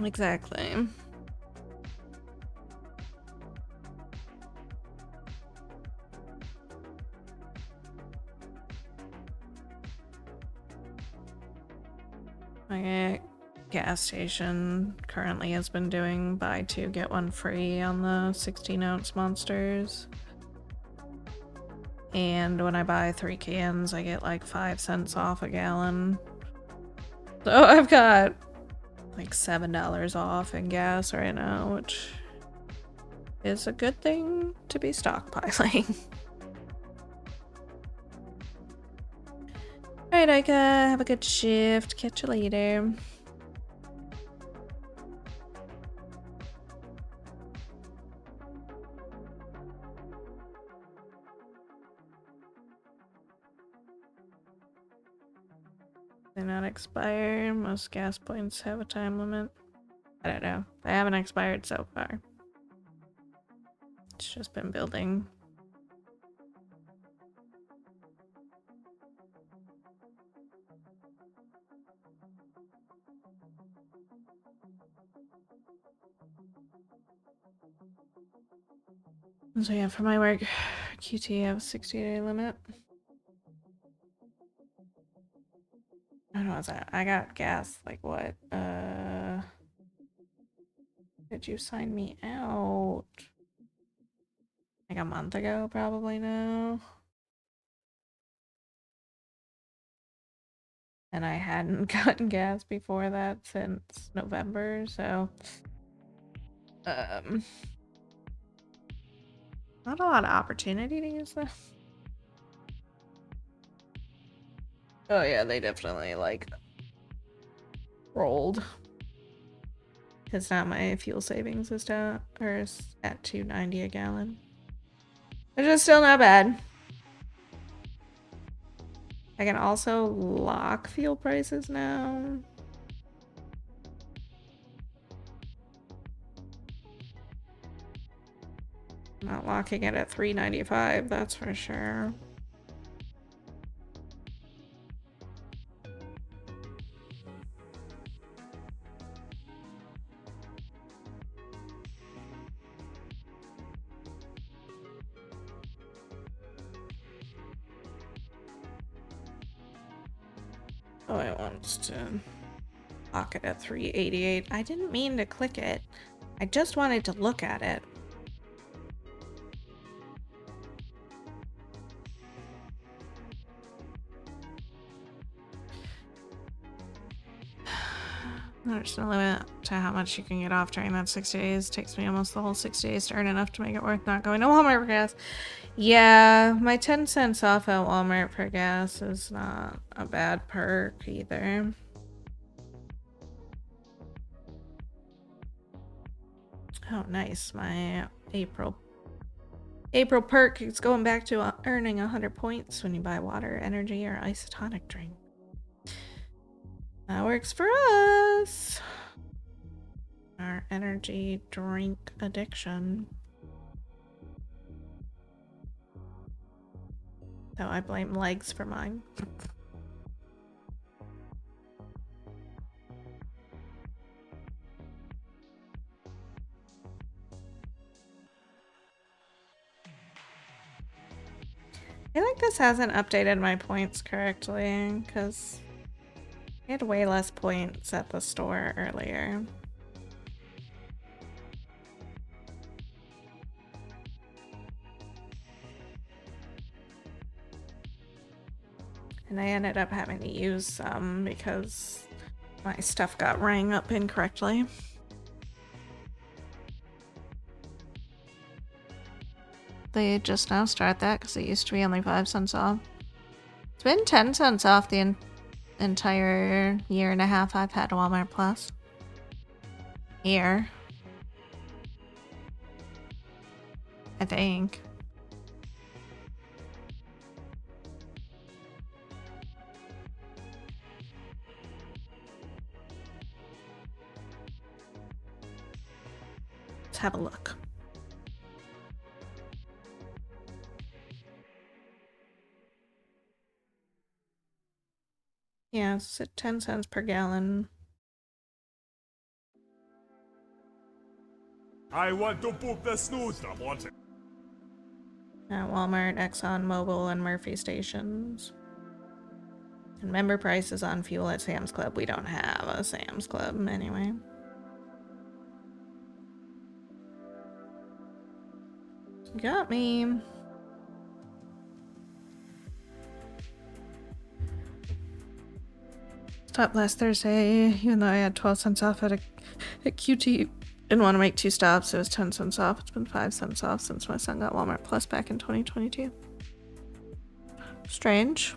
Exactly. My gas station currently has been doing buy two, get one free on the 16-ounce monsters. And when I buy 3 cans, I get like 5 cents off a gallon. So I've got like $7 off in gas right now, which is a good thing to be stockpiling. Alright, Ika, have a good shift. Catch you later. They not expire. Most gas points have a time limit. I don't know. They haven't expired so far. It's just been building. So yeah, for my work, QT have a 60-day limit. I don't know what's that. I got gas, like what? Did you sign me out? Like a month ago, probably now. And I hadn't gotten gas before that since November, so not a lot of opportunity to use that. Oh yeah, they definitely like rolled. Because now my fuel savings is down, or is at $2.90 a gallon. Which is still not bad. I can also lock fuel prices now. Not locking it at $3.95, that's for sure. Oh, it wants to lock it at $3.88. I didn't mean to click it. I just wanted to look at it. There's no limit to how much you can get off during that 6 days. Takes me almost the whole 6 days to earn enough to make it worth not going to Walmart for gas. Yeah, my 10 cents off at Walmart for gas is not a bad perk either. Oh, nice. My April perk is going back to earning 100 points when you buy water, energy, or isotonic drink. That works for us. Our energy drink addiction. So I blame legs for mine. I feel like this hasn't updated my points correctly because I had way less points at the store earlier. And I ended up having to use some because my stuff got rang up incorrectly. They just now start that because it used to be only 5 cents off. It's been 10 cents off the entire year and a half I've had Walmart Plus. Here. I think. Let's have a look. Yeah, it's at 10 cents per gallon. I want to book the snooze, I want it. At Walmart, Exxon Mobil, and Murphy stations. And member prices on fuel at Sam's Club. We don't have a Sam's Club anyway. Got me. Stopped last Thursday, even though I had 12 cents off at QT. Didn't want to make 2 stops. It was 10 cents off. It's been 5 cents off since my son got Walmart Plus back in 2022. Strange.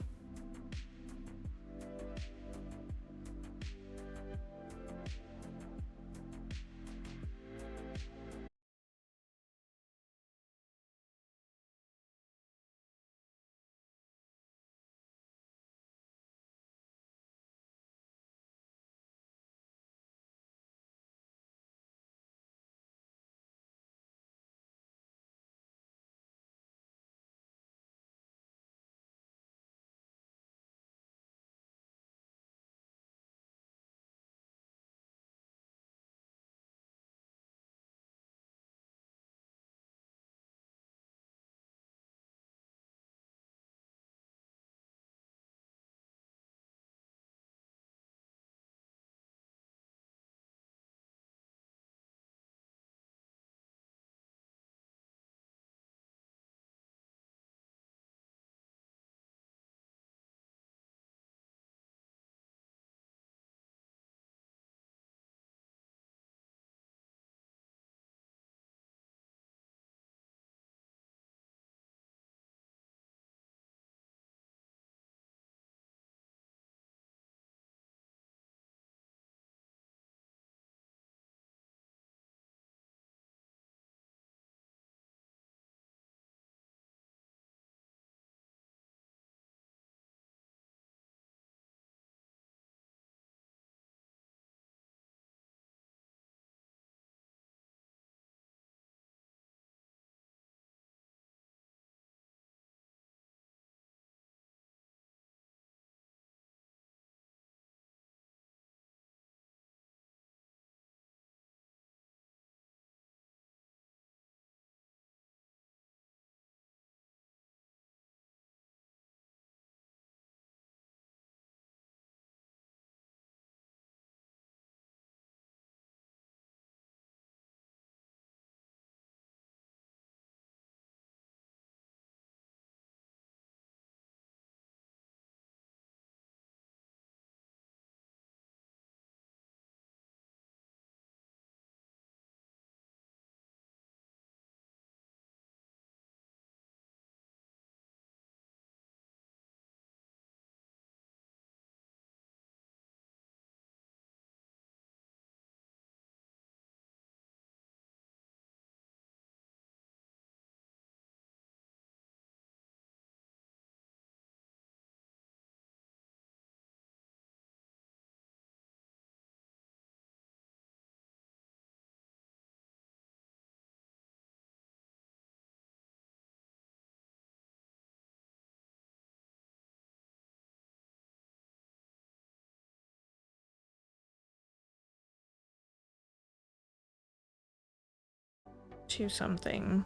To something.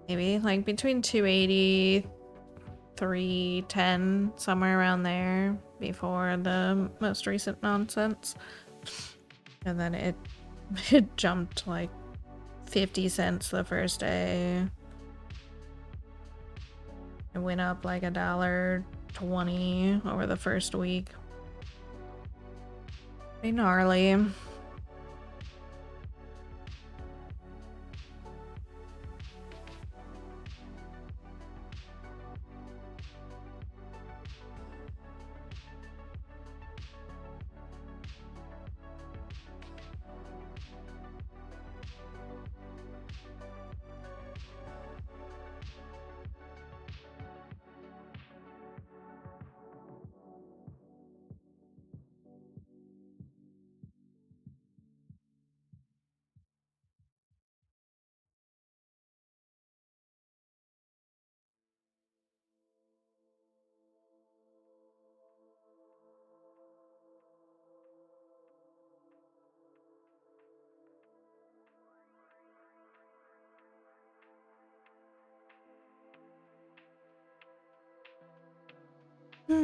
Maybe like between 280, 310, somewhere around there before the most recent nonsense. And then it jumped like 50 cents the first day. It went up like $1.20 over the first week. Pretty gnarly. Hey,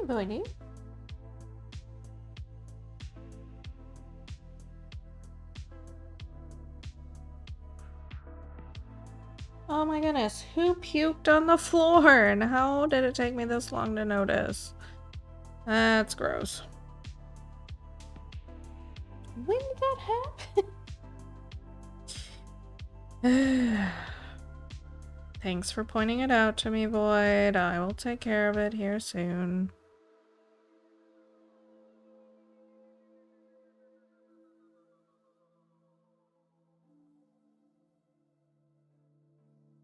buddy. Oh my goodness, who puked on the floor and how did it take me this long to notice? That's gross. When did that happen? Thanks for pointing it out to me, Void. I will take care of it here soon.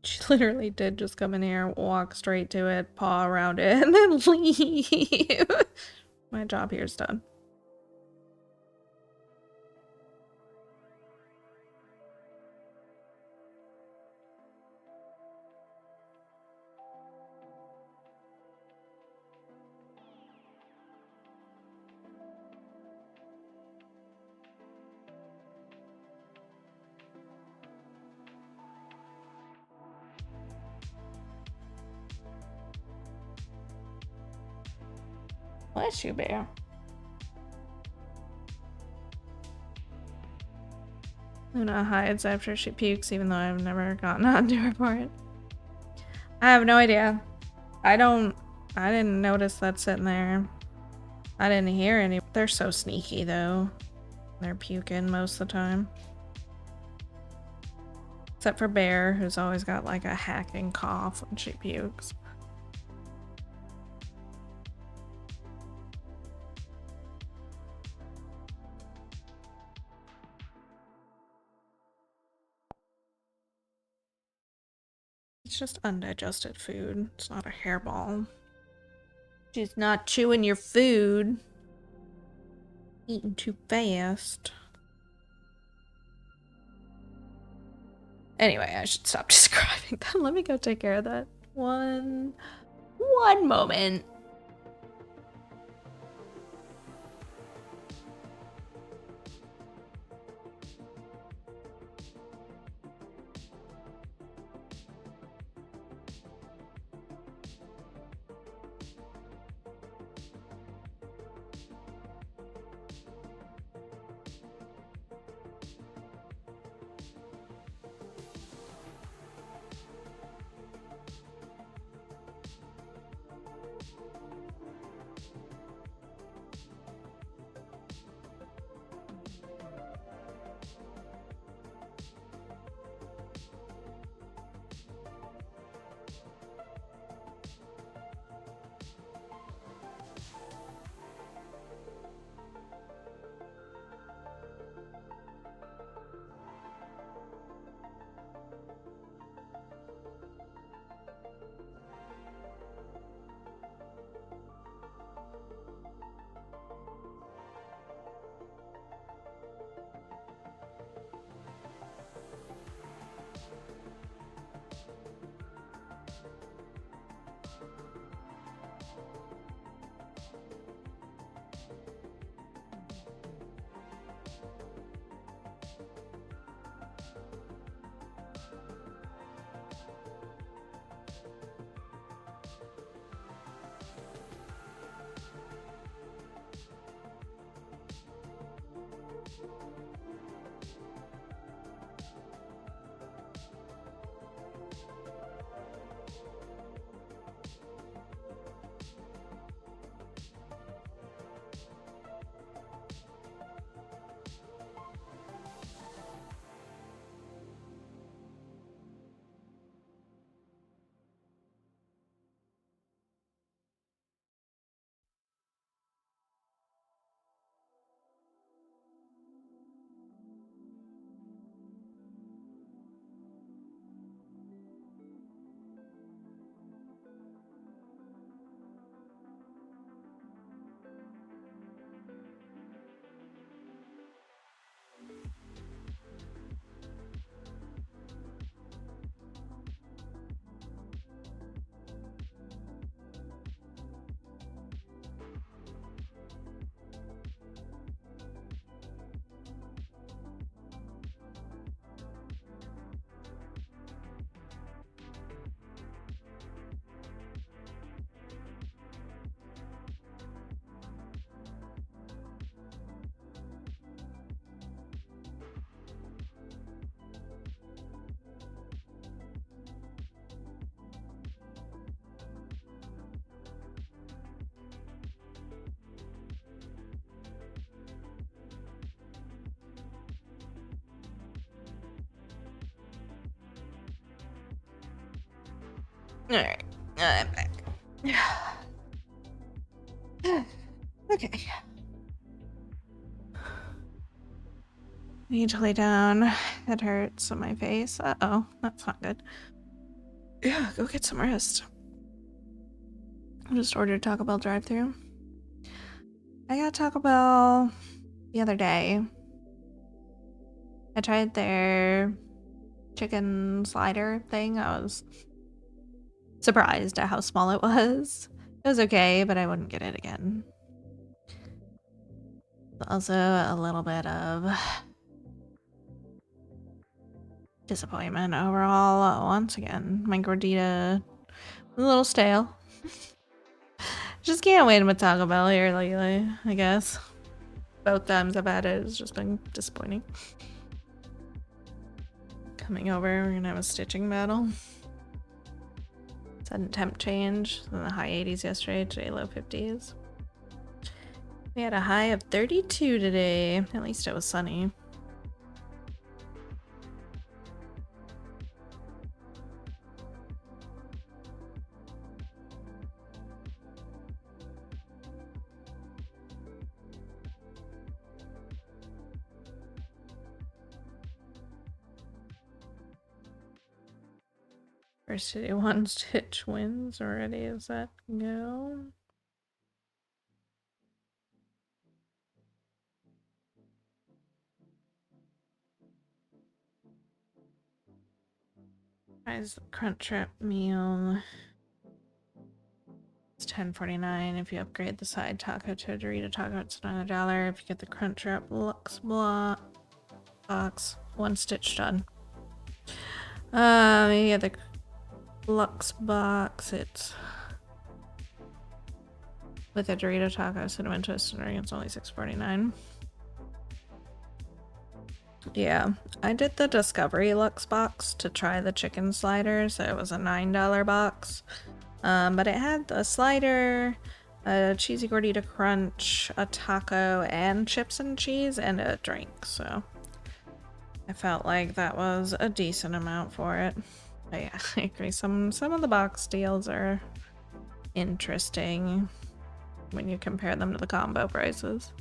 She literally did just come in here, walk straight to it, paw around it, and then leave. My job here is done. Bless you, Bear. Luna hides after she pukes, even though I've never gotten onto her for it. I have no idea. I didn't notice that sitting there. I didn't hear any. They're so sneaky, though. They're puking most of the time. Except for Bear, who's always got like a hacking cough when she pukes. It's just undigested food. It's not a hairball. She's not chewing your food. Eating too fast. Anyway, I should stop describing them. Let me go take care of that. One moment. Alright, I'm back. Okay. Need to lay down. It hurts on my face. Uh-oh, that's not good. Yeah, go get some rest. I just ordered Taco Bell drive-thru. I got Taco Bell the other day. I tried their chicken slider thing. I was surprised at how small it was. It was okay, but I wouldn't get it again. Also, a little bit of disappointment overall. Once again, my gordita was a little stale. Just can't win with Taco Bell here lately, I guess. Both times I've had it, it's just been disappointing. Coming over, we're gonna have a stitching battle. Sudden temp change in the high 80s yesterday, today low 50s. We had a high of 32 today. At least it was sunny. First City One Stitch wins already. Is that go? Price the Crunchwrap meal. It's $10.49. If you upgrade the side taco to a Dorito taco, it's another $1. If you get the Crunchwrap Lux box, one stitch done. You get the Lux box. It's with a Dorito taco, cinnamon twist, and ring. It's only $6.49. Yeah, I did the Discovery Lux box to try the chicken slider, so it was a $9 box. But it had a slider, a cheesy gordita crunch, a taco, and chips and cheese, and a drink, so I felt like that was a decent amount for it. But yeah, I agree. Some of the box deals are interesting when you compare them to the combo prices.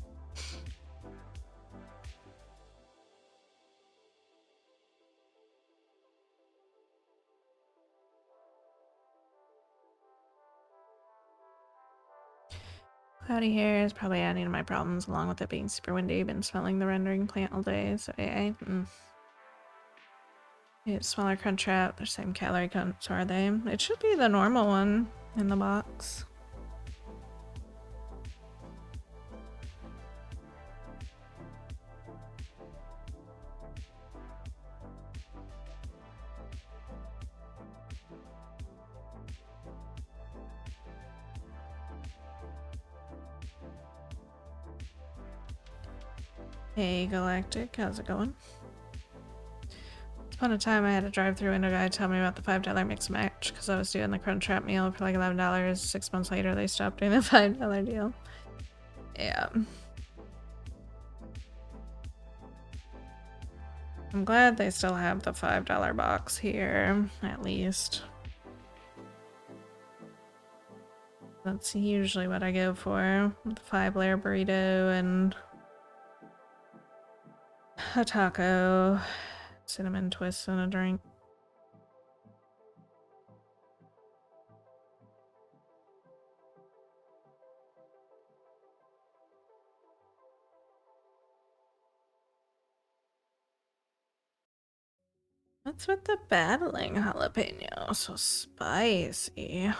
Cloudy here is probably adding to my problems, along with it being super windy. Been smelling the rendering plant all day, so yeah. It's smaller Crunchwrap, the same calorie counts, are they? It should be the normal one in the box. Hey Galactic, how's it going? Once upon a time I had a drive-thru window guy tell me about the $5 mix match because I was doing the Crunchwrap meal for like $11. 6 months later they stopped doing the $5 deal. Yeah. I'm glad they still have the $5 box here, at least. That's usually what I go for, with the 5-layer burrito and a taco, cinnamon twists, and a drink. What's with the battling jalapeno? So spicy.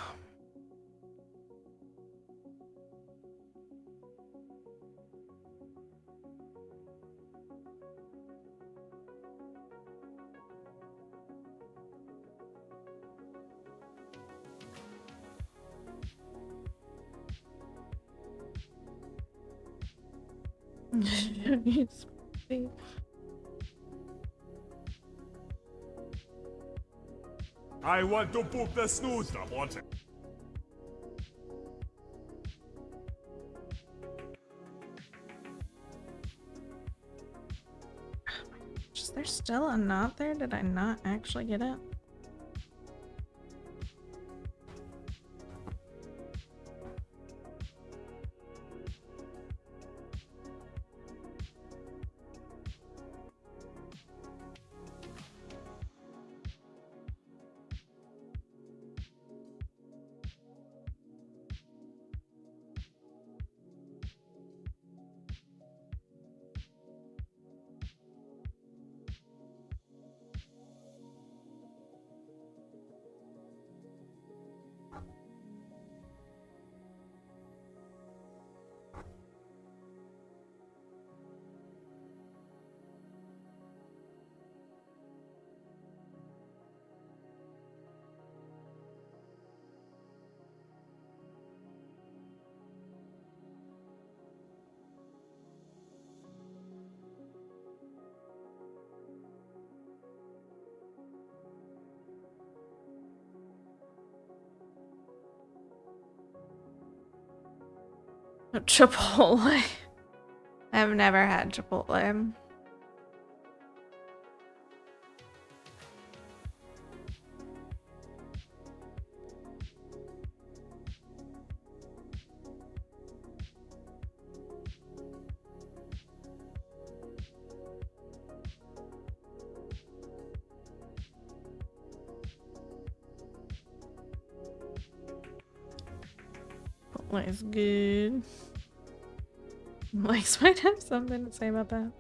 I want to book the snooze, I want it. Is there still a knot there? Did I not actually get it? Chipotle. I've never had Chipotle. Chipotle's good. Mike's might have something to say about that.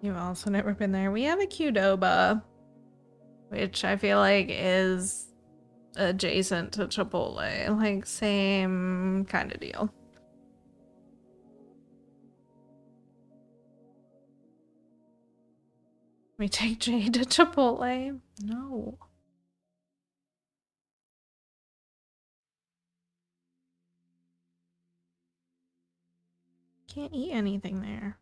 You've also never been there. We have a Qdoba, which I feel like is adjacent to Chipotle. Like, same kind of deal. We take Jade to Chipotle? No. Can't eat anything there.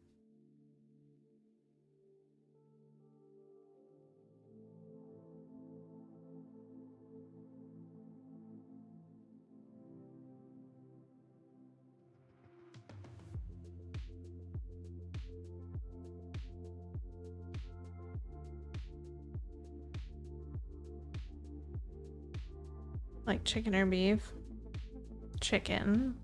Like chicken or beef? Chicken.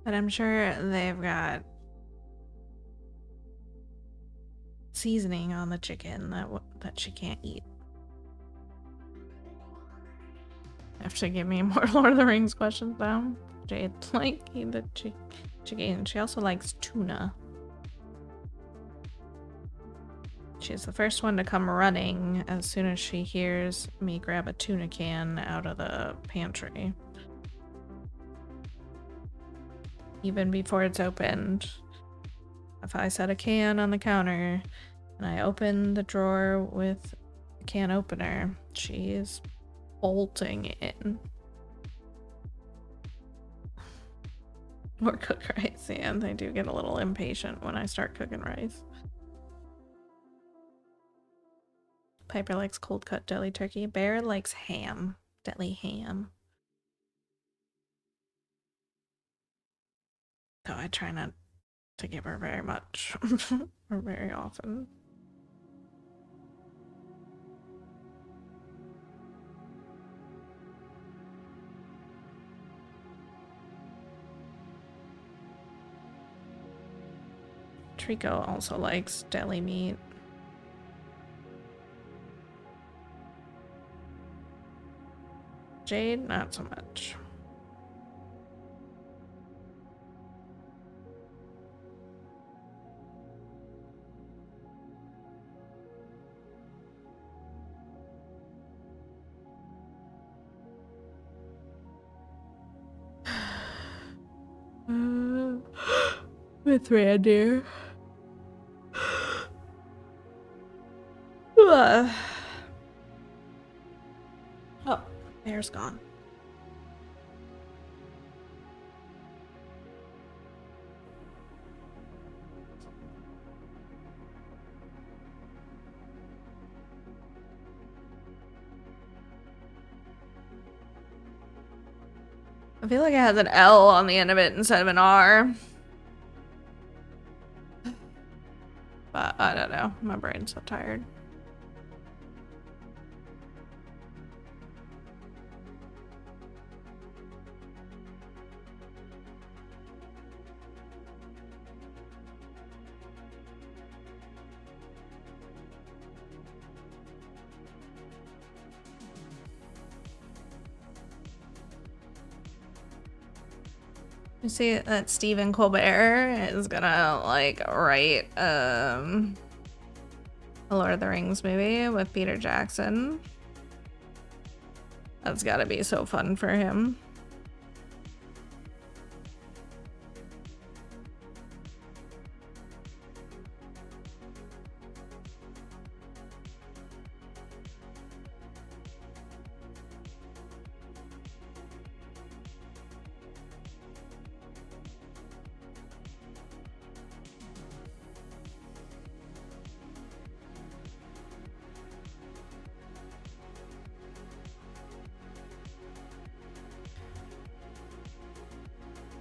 But I'm sure they've got seasoning on the chicken that she can't eat. Have to give me more Lord of the Rings questions now. Jade like the chicken. She also likes tuna. She's the first one to come running as soon as she hears me grab a tuna can out of the pantry. Even before it's opened. If I set a can on the counter and I open the drawer with the can opener, she's bolting in. Or cook rice, and I do get a little impatient when I start cooking rice. Piper likes cold cut deli turkey. Bear likes ham. Deli ham. Though I try not to give her very much or very often. Trico also likes deli meat. Jade, not so much. With reindeer. Oh, Bear's gone. I feel like it has an L on the end of it instead of an R. But I don't know. My brain's so tired. You see that Stephen Colbert is gonna like write a Lord of the Rings movie with Peter Jackson. That's gotta be so fun for him.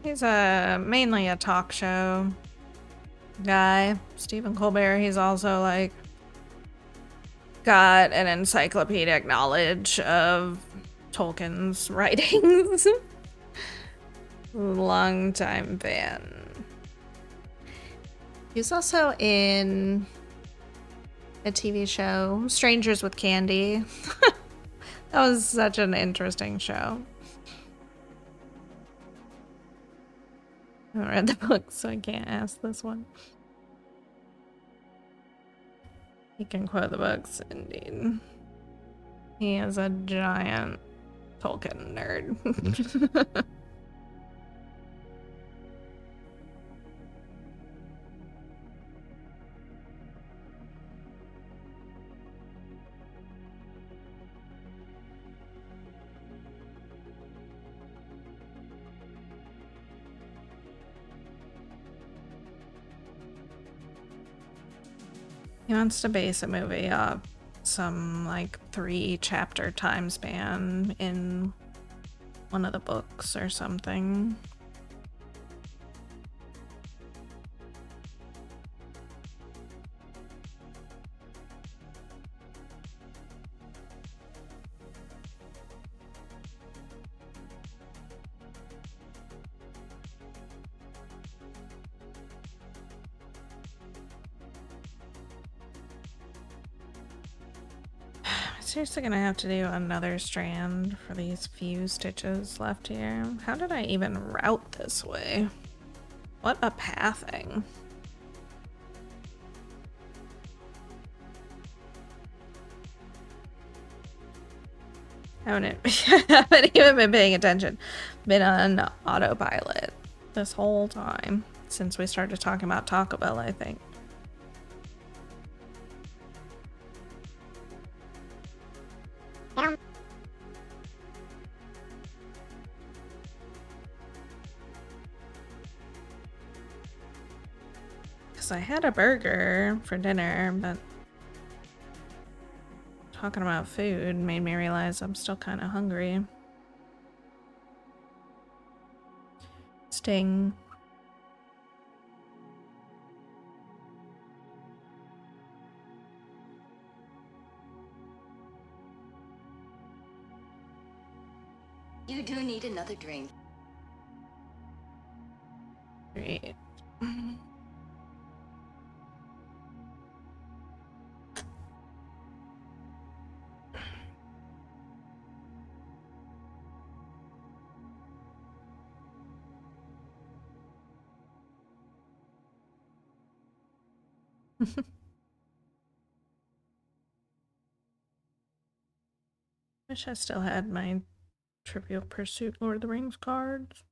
He's mainly a talk show guy. Stephen Colbert, he's also like got an encyclopedic knowledge of Tolkien's writings. Long-time fan. He's also in a TV show, Strangers with Candy. That was such an interesting show. I haven't read the book, so I can't ask this one. He can quote the books, indeed. He is a giant Tolkien nerd. He wants to base a movie off some like 3-chapter time span in one of the books or something. Seriously gonna have to do another strand for these few stitches left here. How did I even route this way? What a pathing. I haven't even been paying attention. Been on autopilot this whole time since we started talking about Taco Bell, I think. Because I had a burger for dinner, but talking about food made me realize I'm still kind of hungry. Sting. You do need another drink. Great. Wish I still had my Trivial Pursuit Lord of the Rings cards.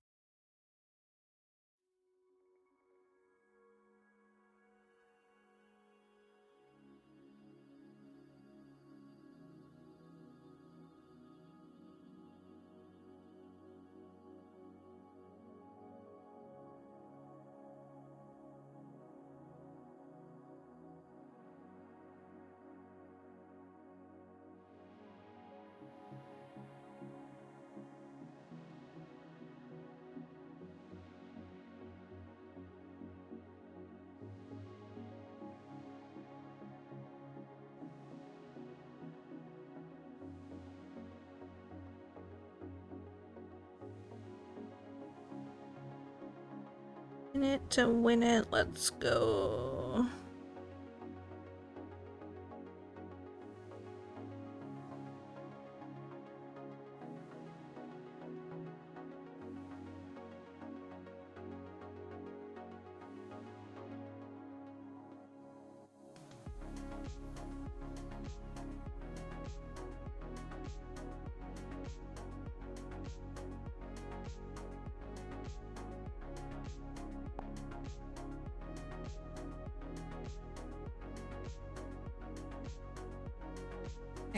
In it to win it, let's go.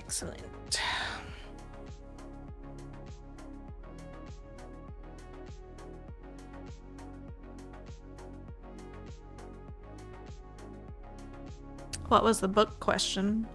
Excellent. What was the book question?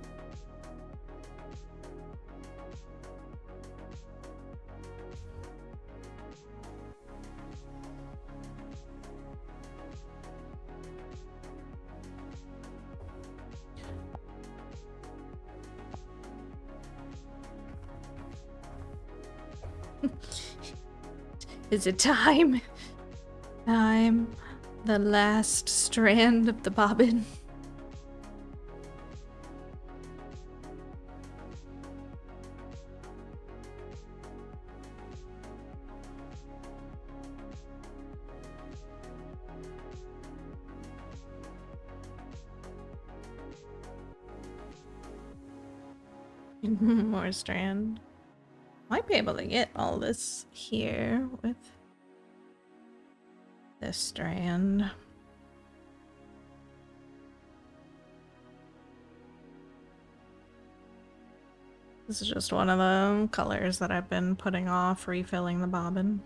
Is it time? Time. The last strand of the bobbin. More strand. Might be able to get all this here with this strand. This is just one of the colors that I've been putting off refilling the bobbin.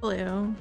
Blue.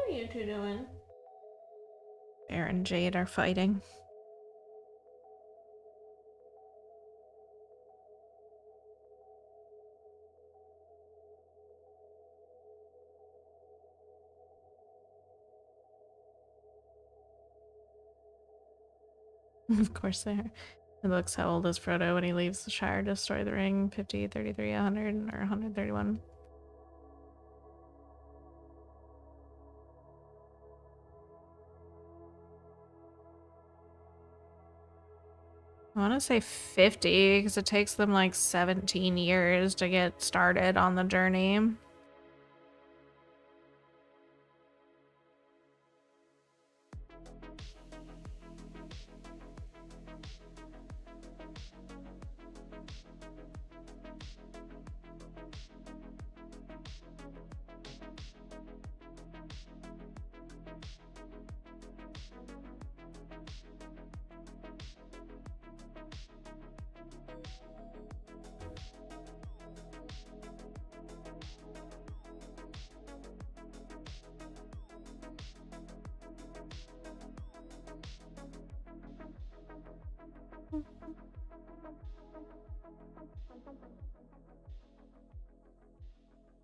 What are you two doing? Bear and Jade are fighting. Of course they are. It looks how old is Frodo when he leaves the Shire to destroy the ring? 50, 33, 100, or 131? I want to say 50 because it takes them like 17 years to get started on the journey.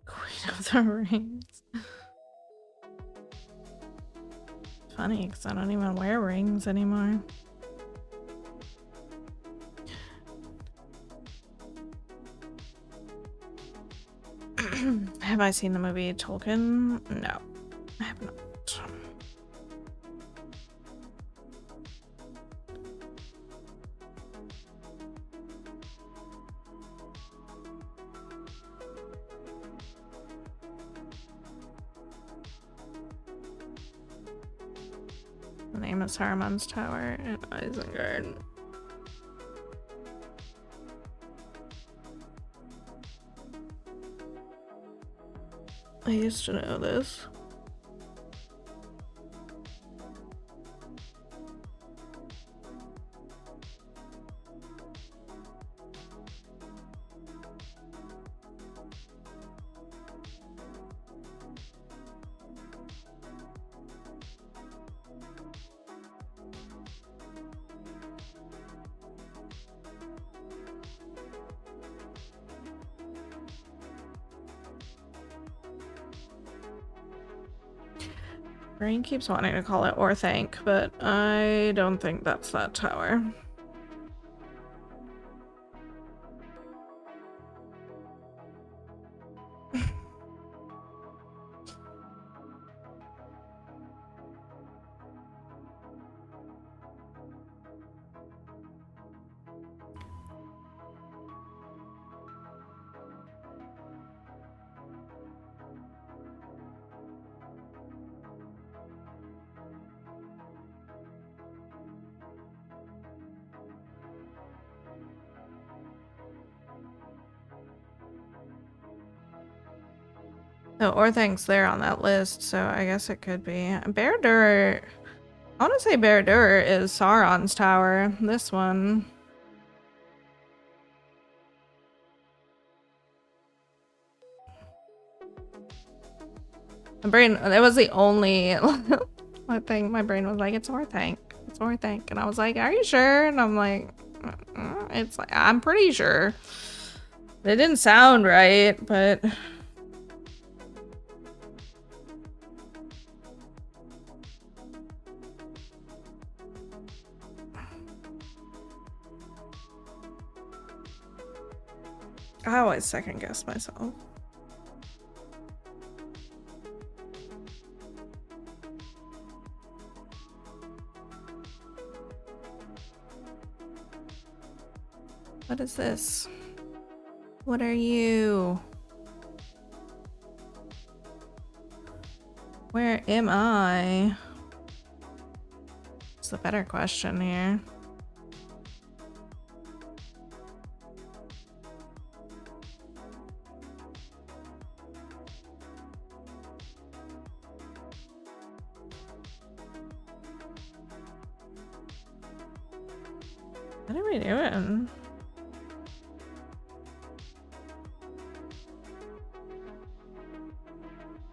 Queen of the Rings. funny because I don't even wear rings anymore. Have I seen the movie Tolkien? No, I have not. The name of Saruman's tower in Isengard. I used to know this. Brain keeps wanting to call it Orthanc, but I don't think that's that tower. So Orthanc's there on that list, so I guess it could be. Barad-dûr, I want to say Barad-dûr is Sauron's tower. This one. My brain, it was the only thing my brain was like, it's Orthanc. It's Orthanc. And I was like, are you sure? And I'm like, it's like, I'm pretty sure. It didn't sound right, but... I always second guess myself. What is this? What are you? Where am I? It's the better question here. What are we doing?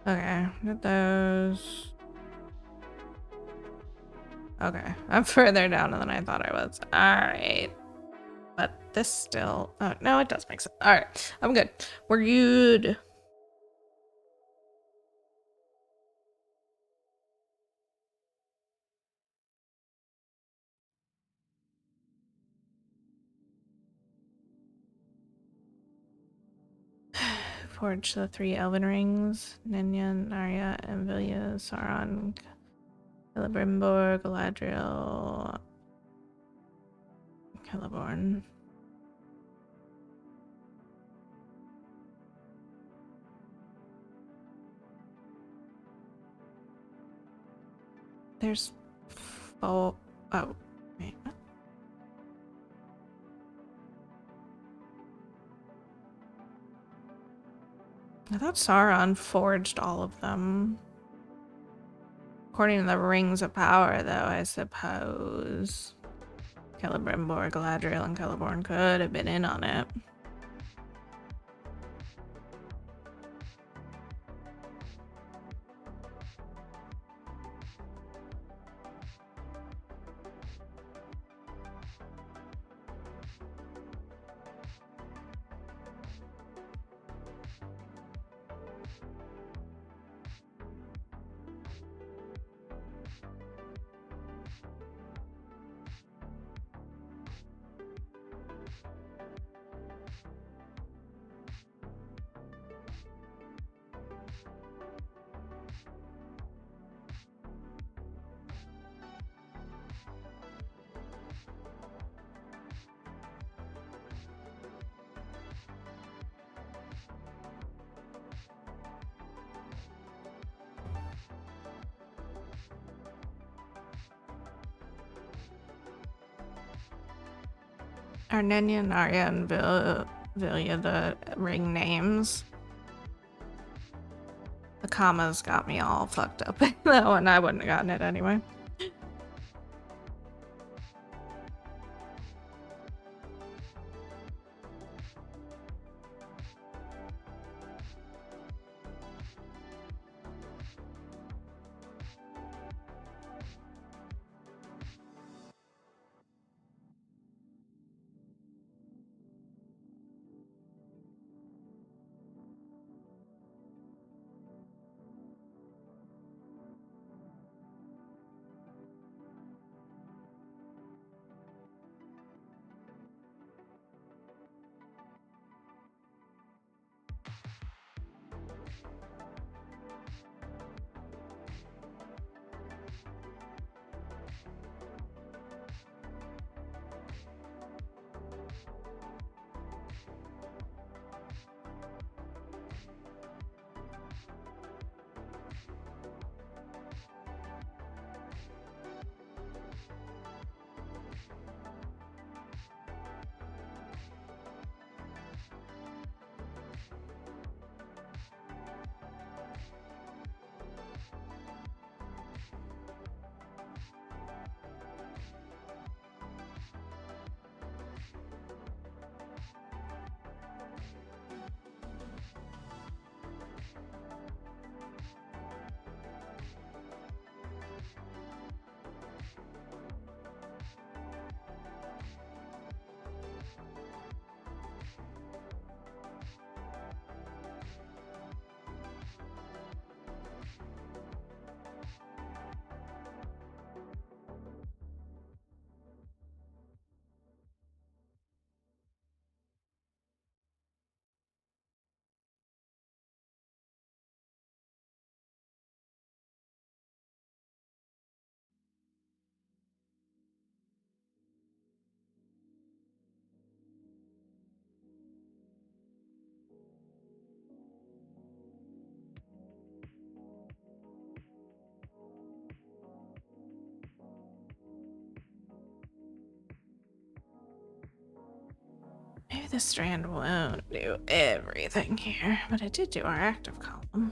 Okay, get those. Okay, I'm further down than I thought I was. Alright. But this still... Oh, no, it does make sense. Alright, I'm good. We're good. Forge the 3 Elven Rings. Nenya, Narya, Envilia, Sauron, Celebrimbor, Galadriel, Celeborn. There's... Oh, wait. I thought Sauron forged all of them. According to the Rings of Power, though, I suppose Celebrimbor, Galadriel, and Celeborn could have been in on it. Are Nenya, Narya, and Vilya the ring names? The commas got me all fucked up. That one, I wouldn't have gotten it anyway. Maybe the strand won't do everything here, but it did do our active column.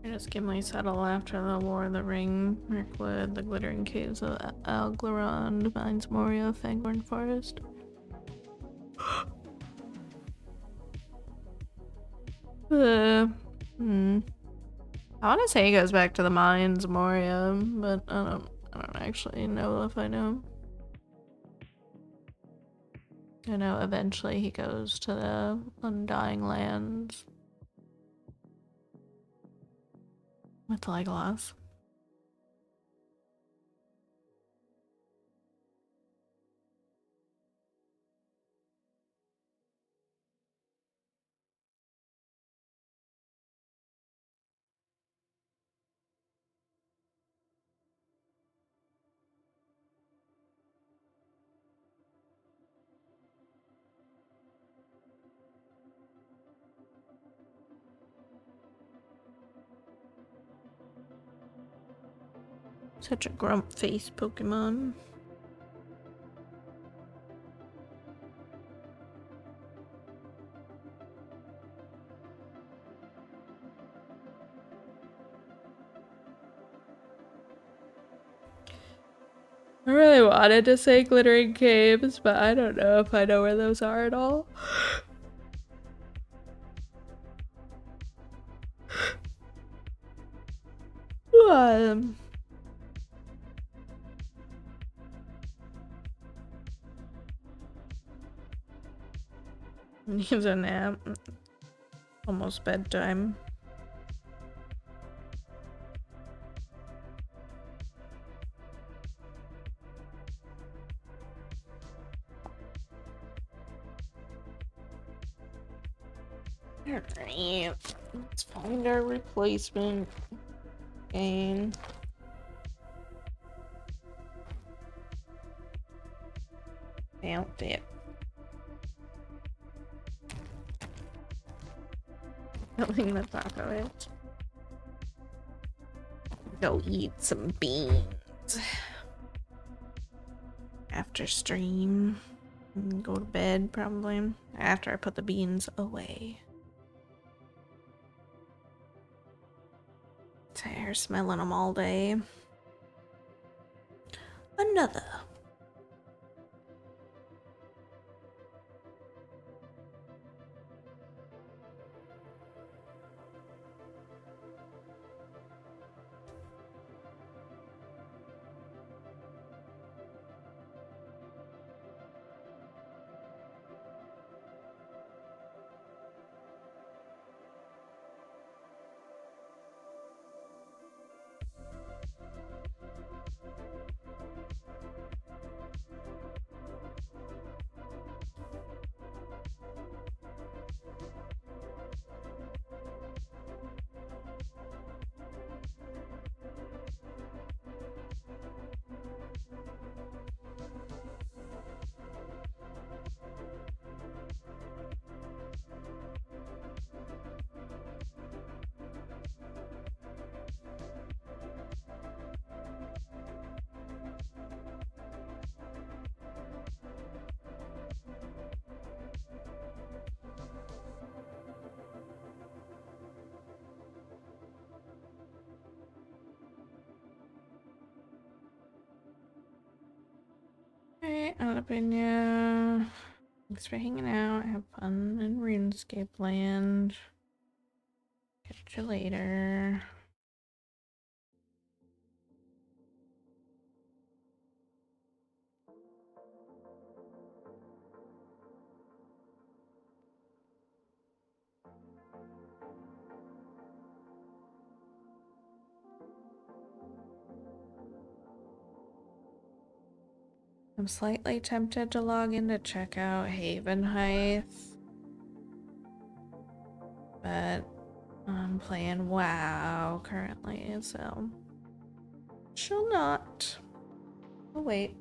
Where does Gimli settle after the War of the Ring? Mirkwood, the Glittering Caves of Alglaron, Mines Moria, Fangorn Forest. I want to say he goes back to the Mines Moria, but I don't actually know if I know. I know eventually he goes to the Undying Lands with Legolas. Such a grump face Pokemon. I really wanted to say Glittering Caves, but I don't know if I know where those are at all. Needs a nap. Almost bedtime. Alright, let's find our replacement. Gain. Found it. Filling the taco it. Go eat some beans. After stream. And go to bed probably. After I put the beans away. Tired smelling them all day. Another. Alright, Alapina. Thanks for hanging out. Have fun in RuneScape land. Catch you later. I'm slightly tempted to log in to check out Haven Heights, but I'm playing WoW currently, so shall not. Oh wait,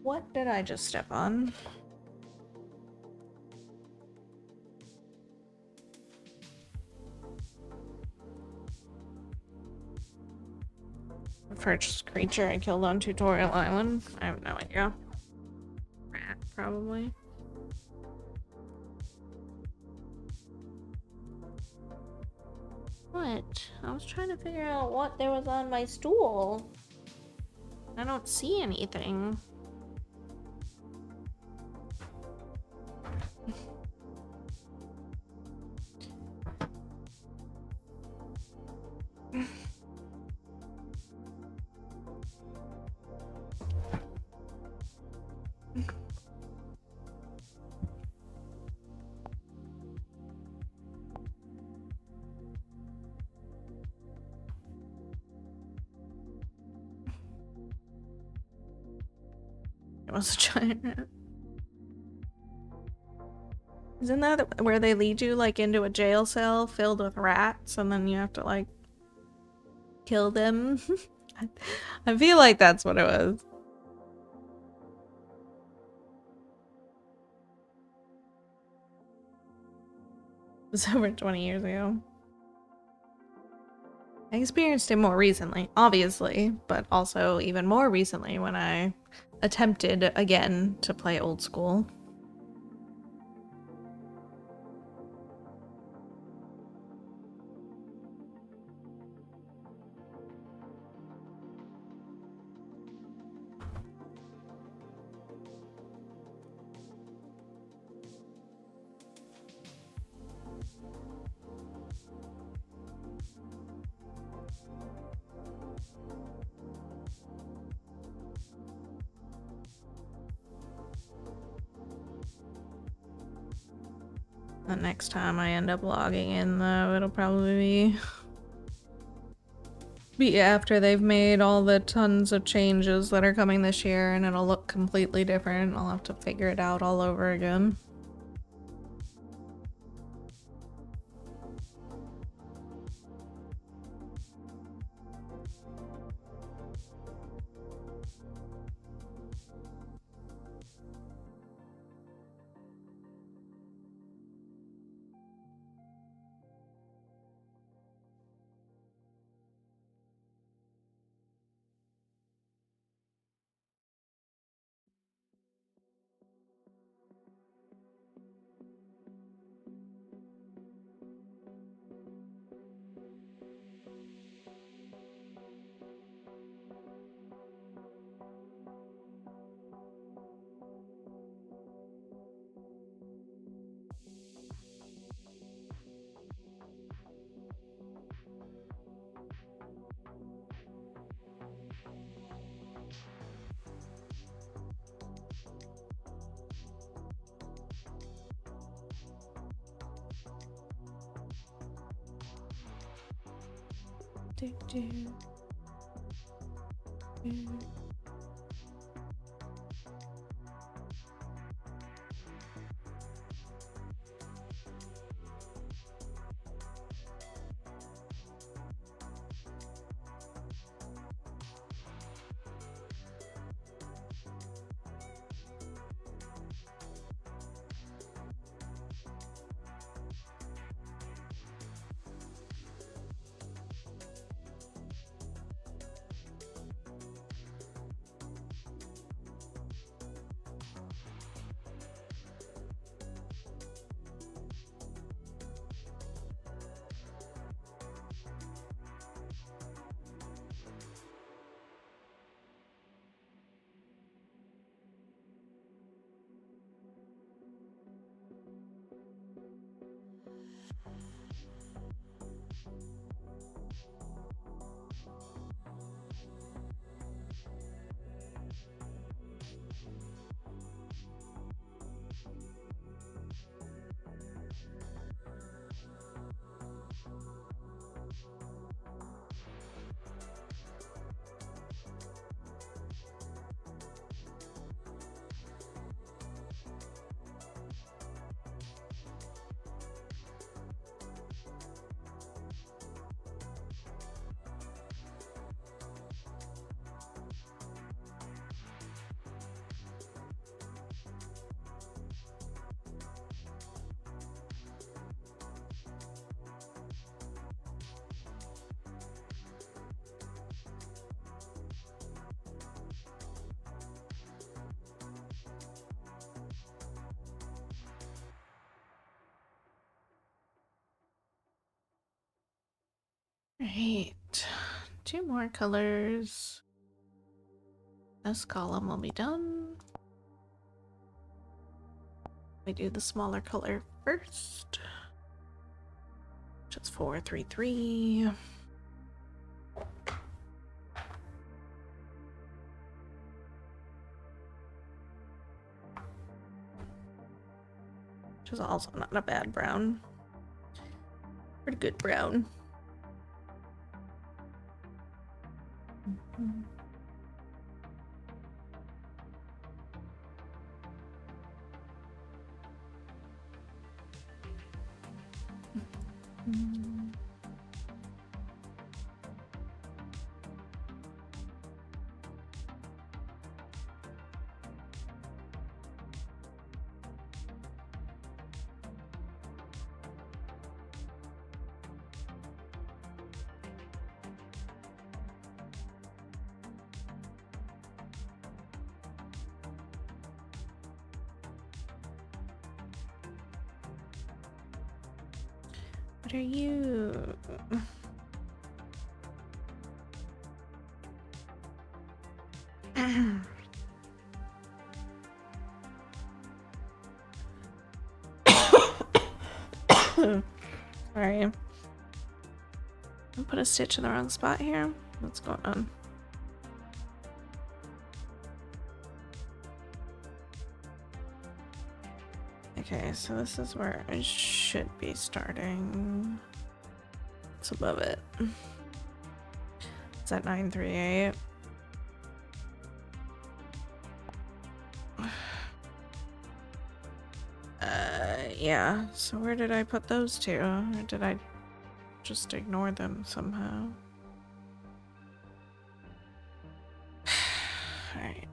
what did I just step on? The first creature I killed on Tutorial Island? I have no idea. Rat, probably. What? I was trying to figure out what there was on my stool. I don't see anything. It was a giant rat. Isn't that where they lead you like into a jail cell filled with rats and then you have to like kill them? I feel like that's what it was. It was over 20 years ago. I experienced it more recently, obviously, but also even more recently when I attempted again to play old school. The next time I end up logging in, though, it'll probably be after they've made all the tons of changes that are coming this year, and it'll look completely different. I'll have to figure it out all over again. Right, 2 more colors. This column will be done. We do the smaller color first, which is 433. Which is also not a bad brown. Pretty good brown. What are you? Sorry. I put a stitch in the wrong spot here. What's going on? Okay, so this is where I should be starting. It's above it. It's at 938. Yeah, so where did I put those two? Or did I just ignore them somehow? Alright.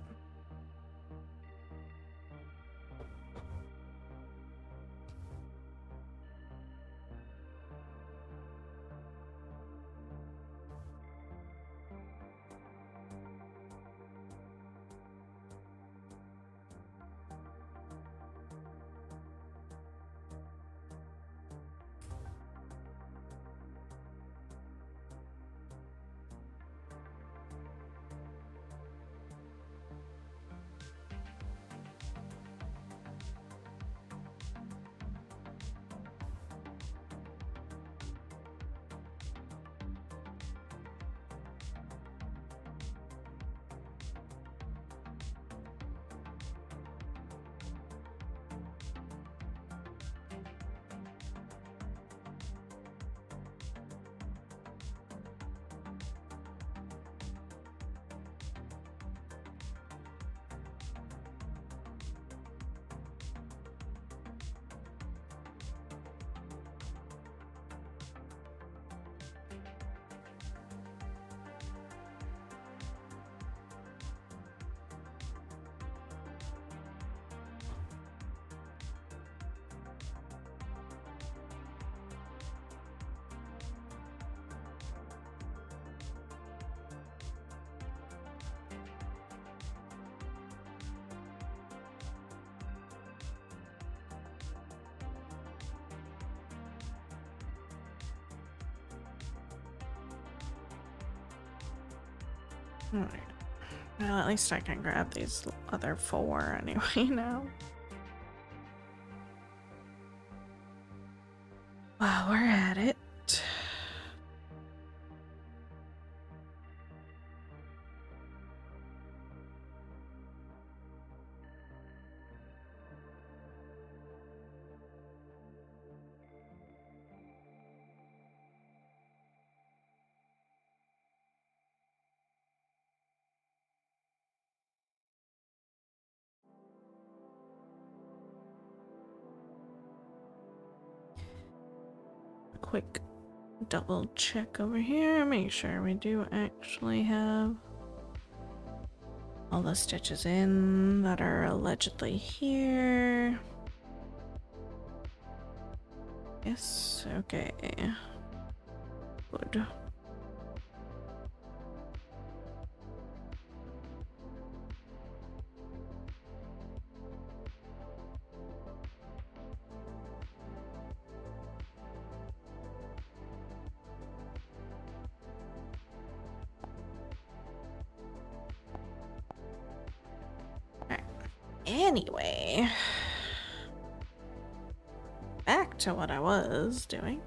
Alright. Well, at least I can grab these other 4 anyway now. While we're at it. Quick double check over here, make sure we do actually have all the stitches in that are allegedly here. Yes, okay. Good. Anyway, back to what I was doing.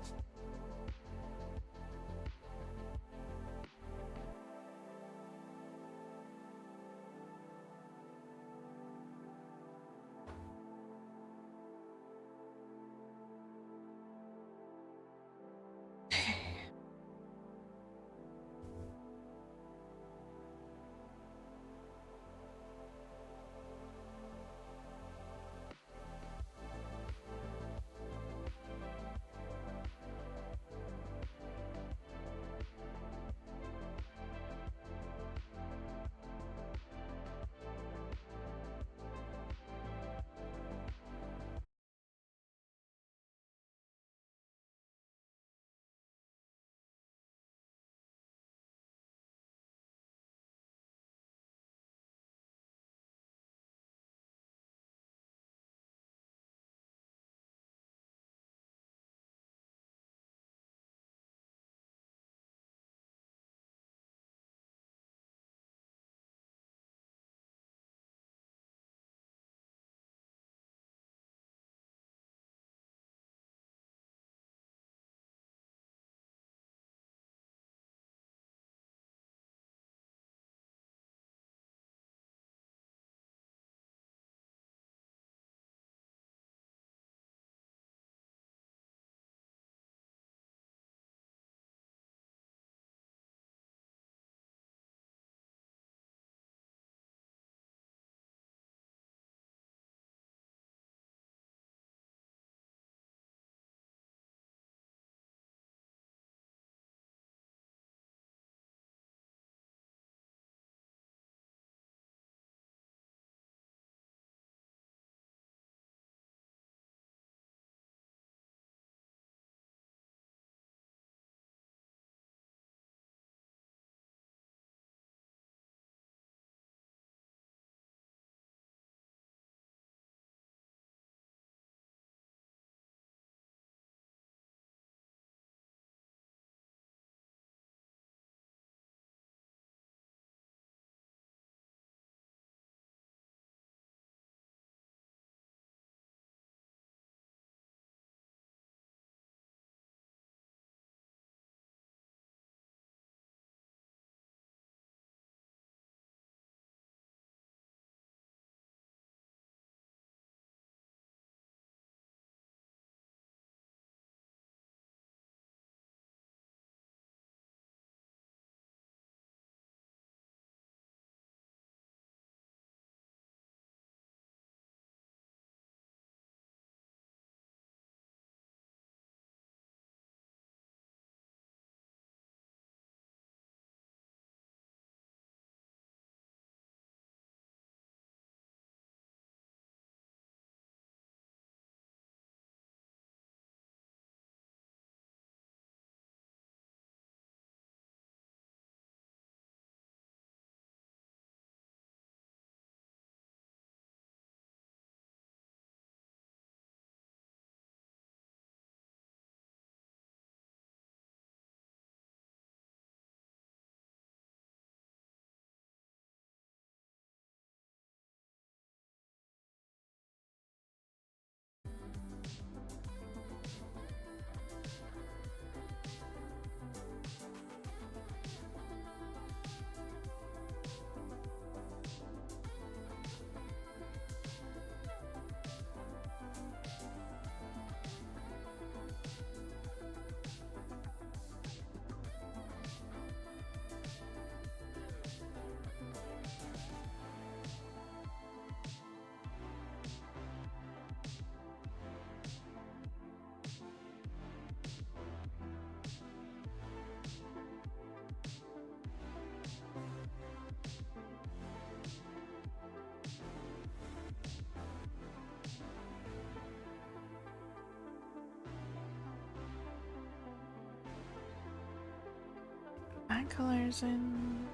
that color's in.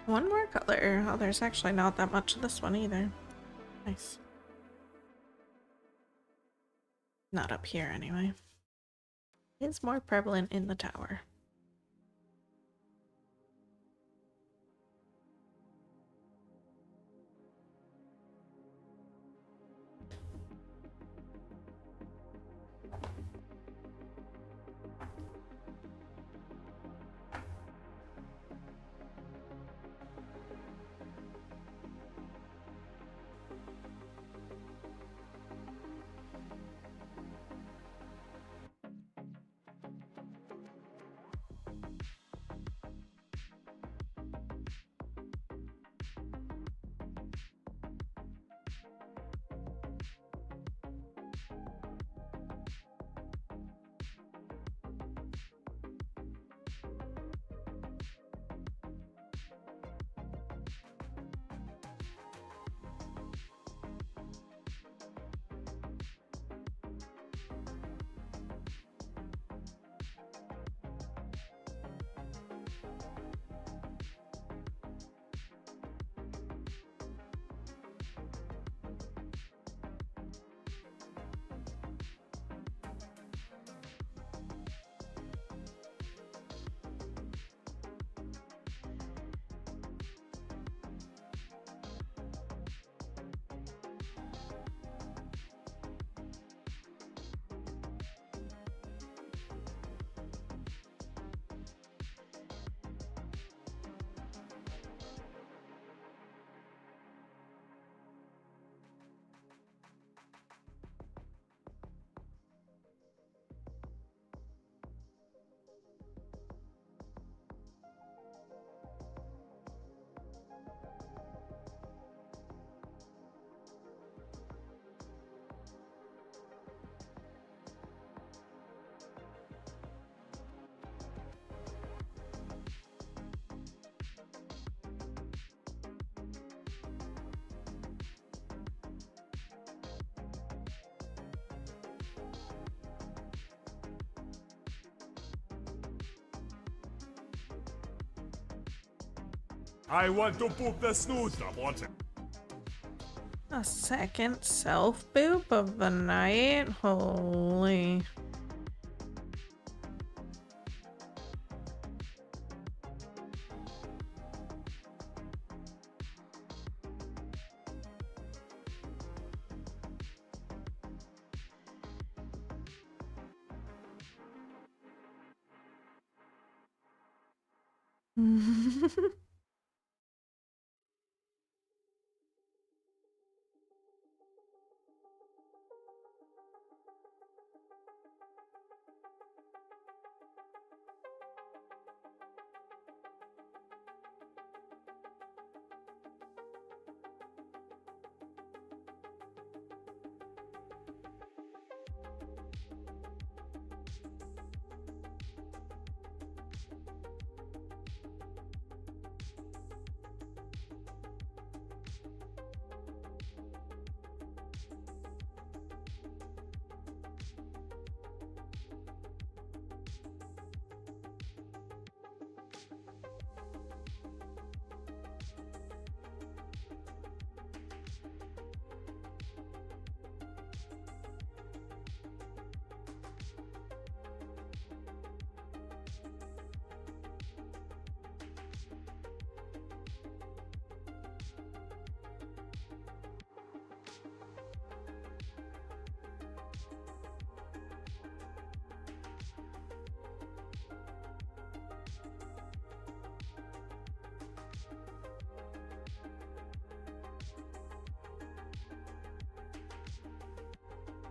One more color. Oh, there's actually not that much of this one either. Nice. Not up here anyway. It's more prevalent in the tower. I want to poop the snooze. I want it. A second self boop of the night? Holy.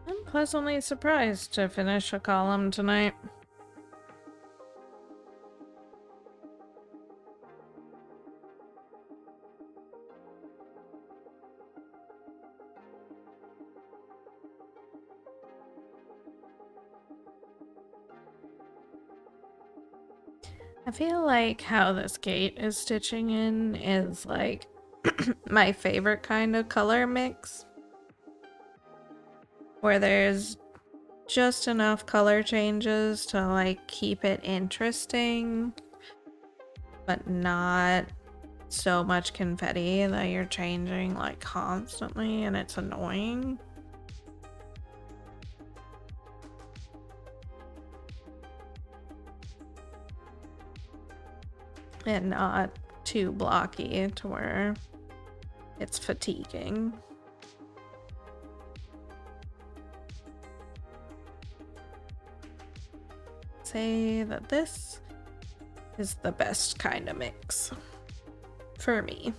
I'm pleasantly surprised to finish a column tonight. I feel like how this gate is stitching in is like my favorite kind of color mix. Where there's just enough color changes to like keep it interesting, but not so much confetti that you're changing like constantly and it's annoying. And not too blocky to where it's fatiguing. Say that this is the best kind of mix for me.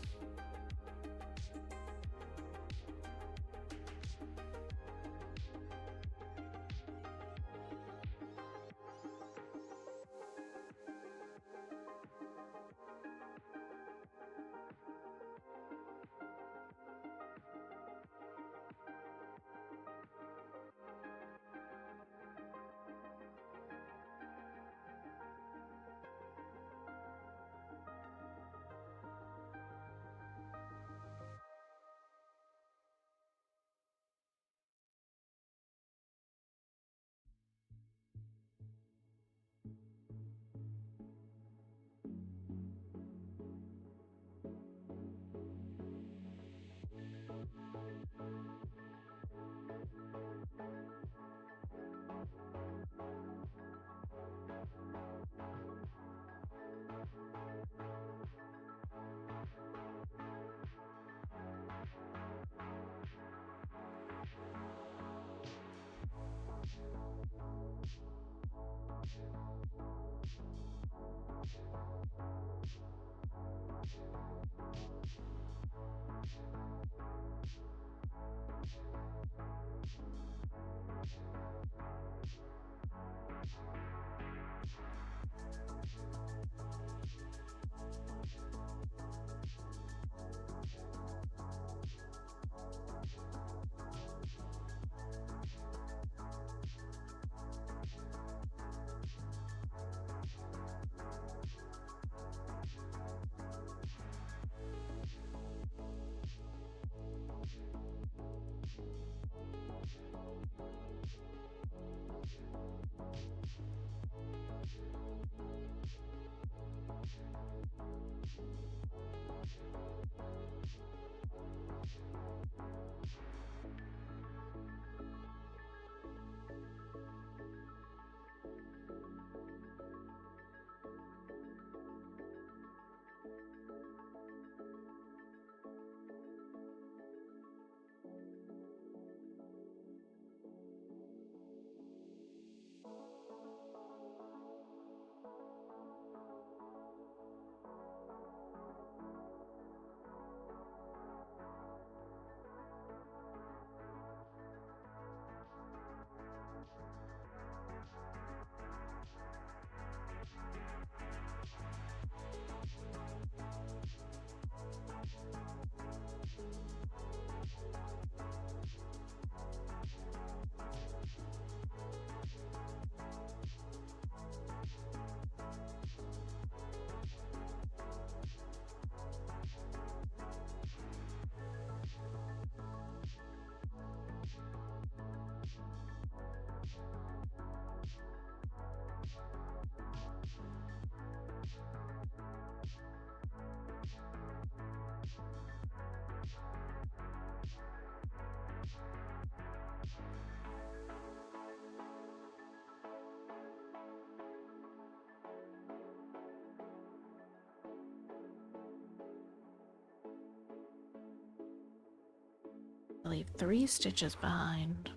I leave 3 stitches behind.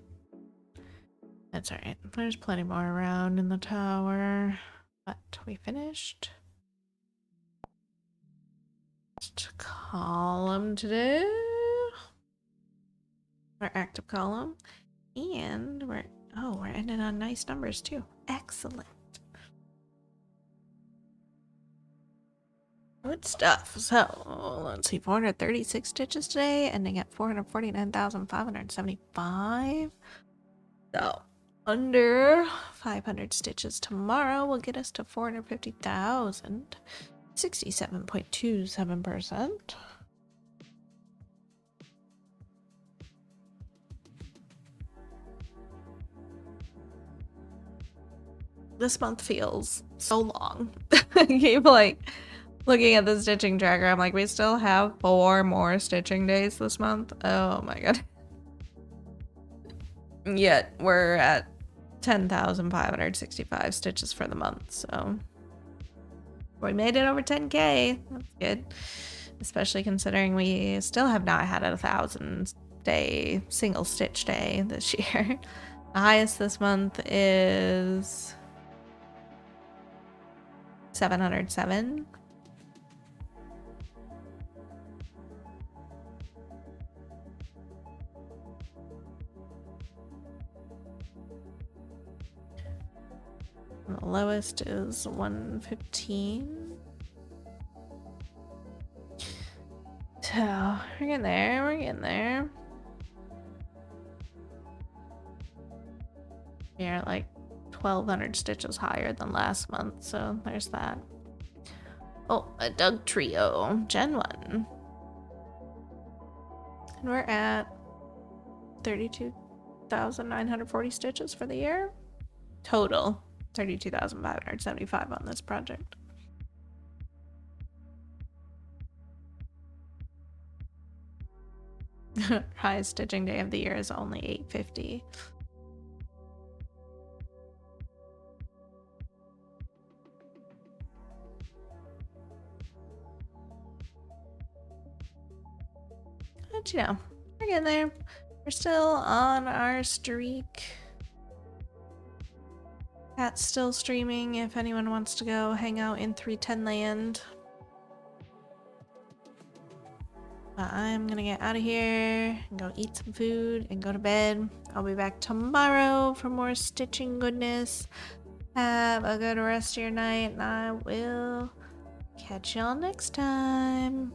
That's alright. There's plenty more around in the tower. But we finished. Just column today. Our active column. And we're ending on nice numbers too. Excellent. Good stuff. So let's see, 436 stitches today, ending at 449,575. So under 500 stitches tomorrow will get us to 450,000, 67.27%. this month feels so long. I keep like looking at the stitching tracker. I'm like, we still have 4 more stitching days this month. Oh my god. Yet we're at 10,565 stitches for the month, so we made it over 10k. That's good, especially considering we still have not had a 1,000-day single stitch day this year. The highest this month is 707. The lowest is 115. So we're getting there, we're getting there. We're like 1,200 stitches higher than last month, so there's that. Oh, a Doug Trio, Gen 1. And we're at 32,940 stitches for the year. Total, 32,575 on this project. Highest stitching day of the year is only 850. But you know, we're getting there. We're still on our streak. Cat's still streaming if anyone wants to go hang out in 310 land. But I'm gonna get out of here and go eat some food and go to bed. I'll be back tomorrow for more stitching goodness. Have a good rest of your night, and I will catch y'all next time.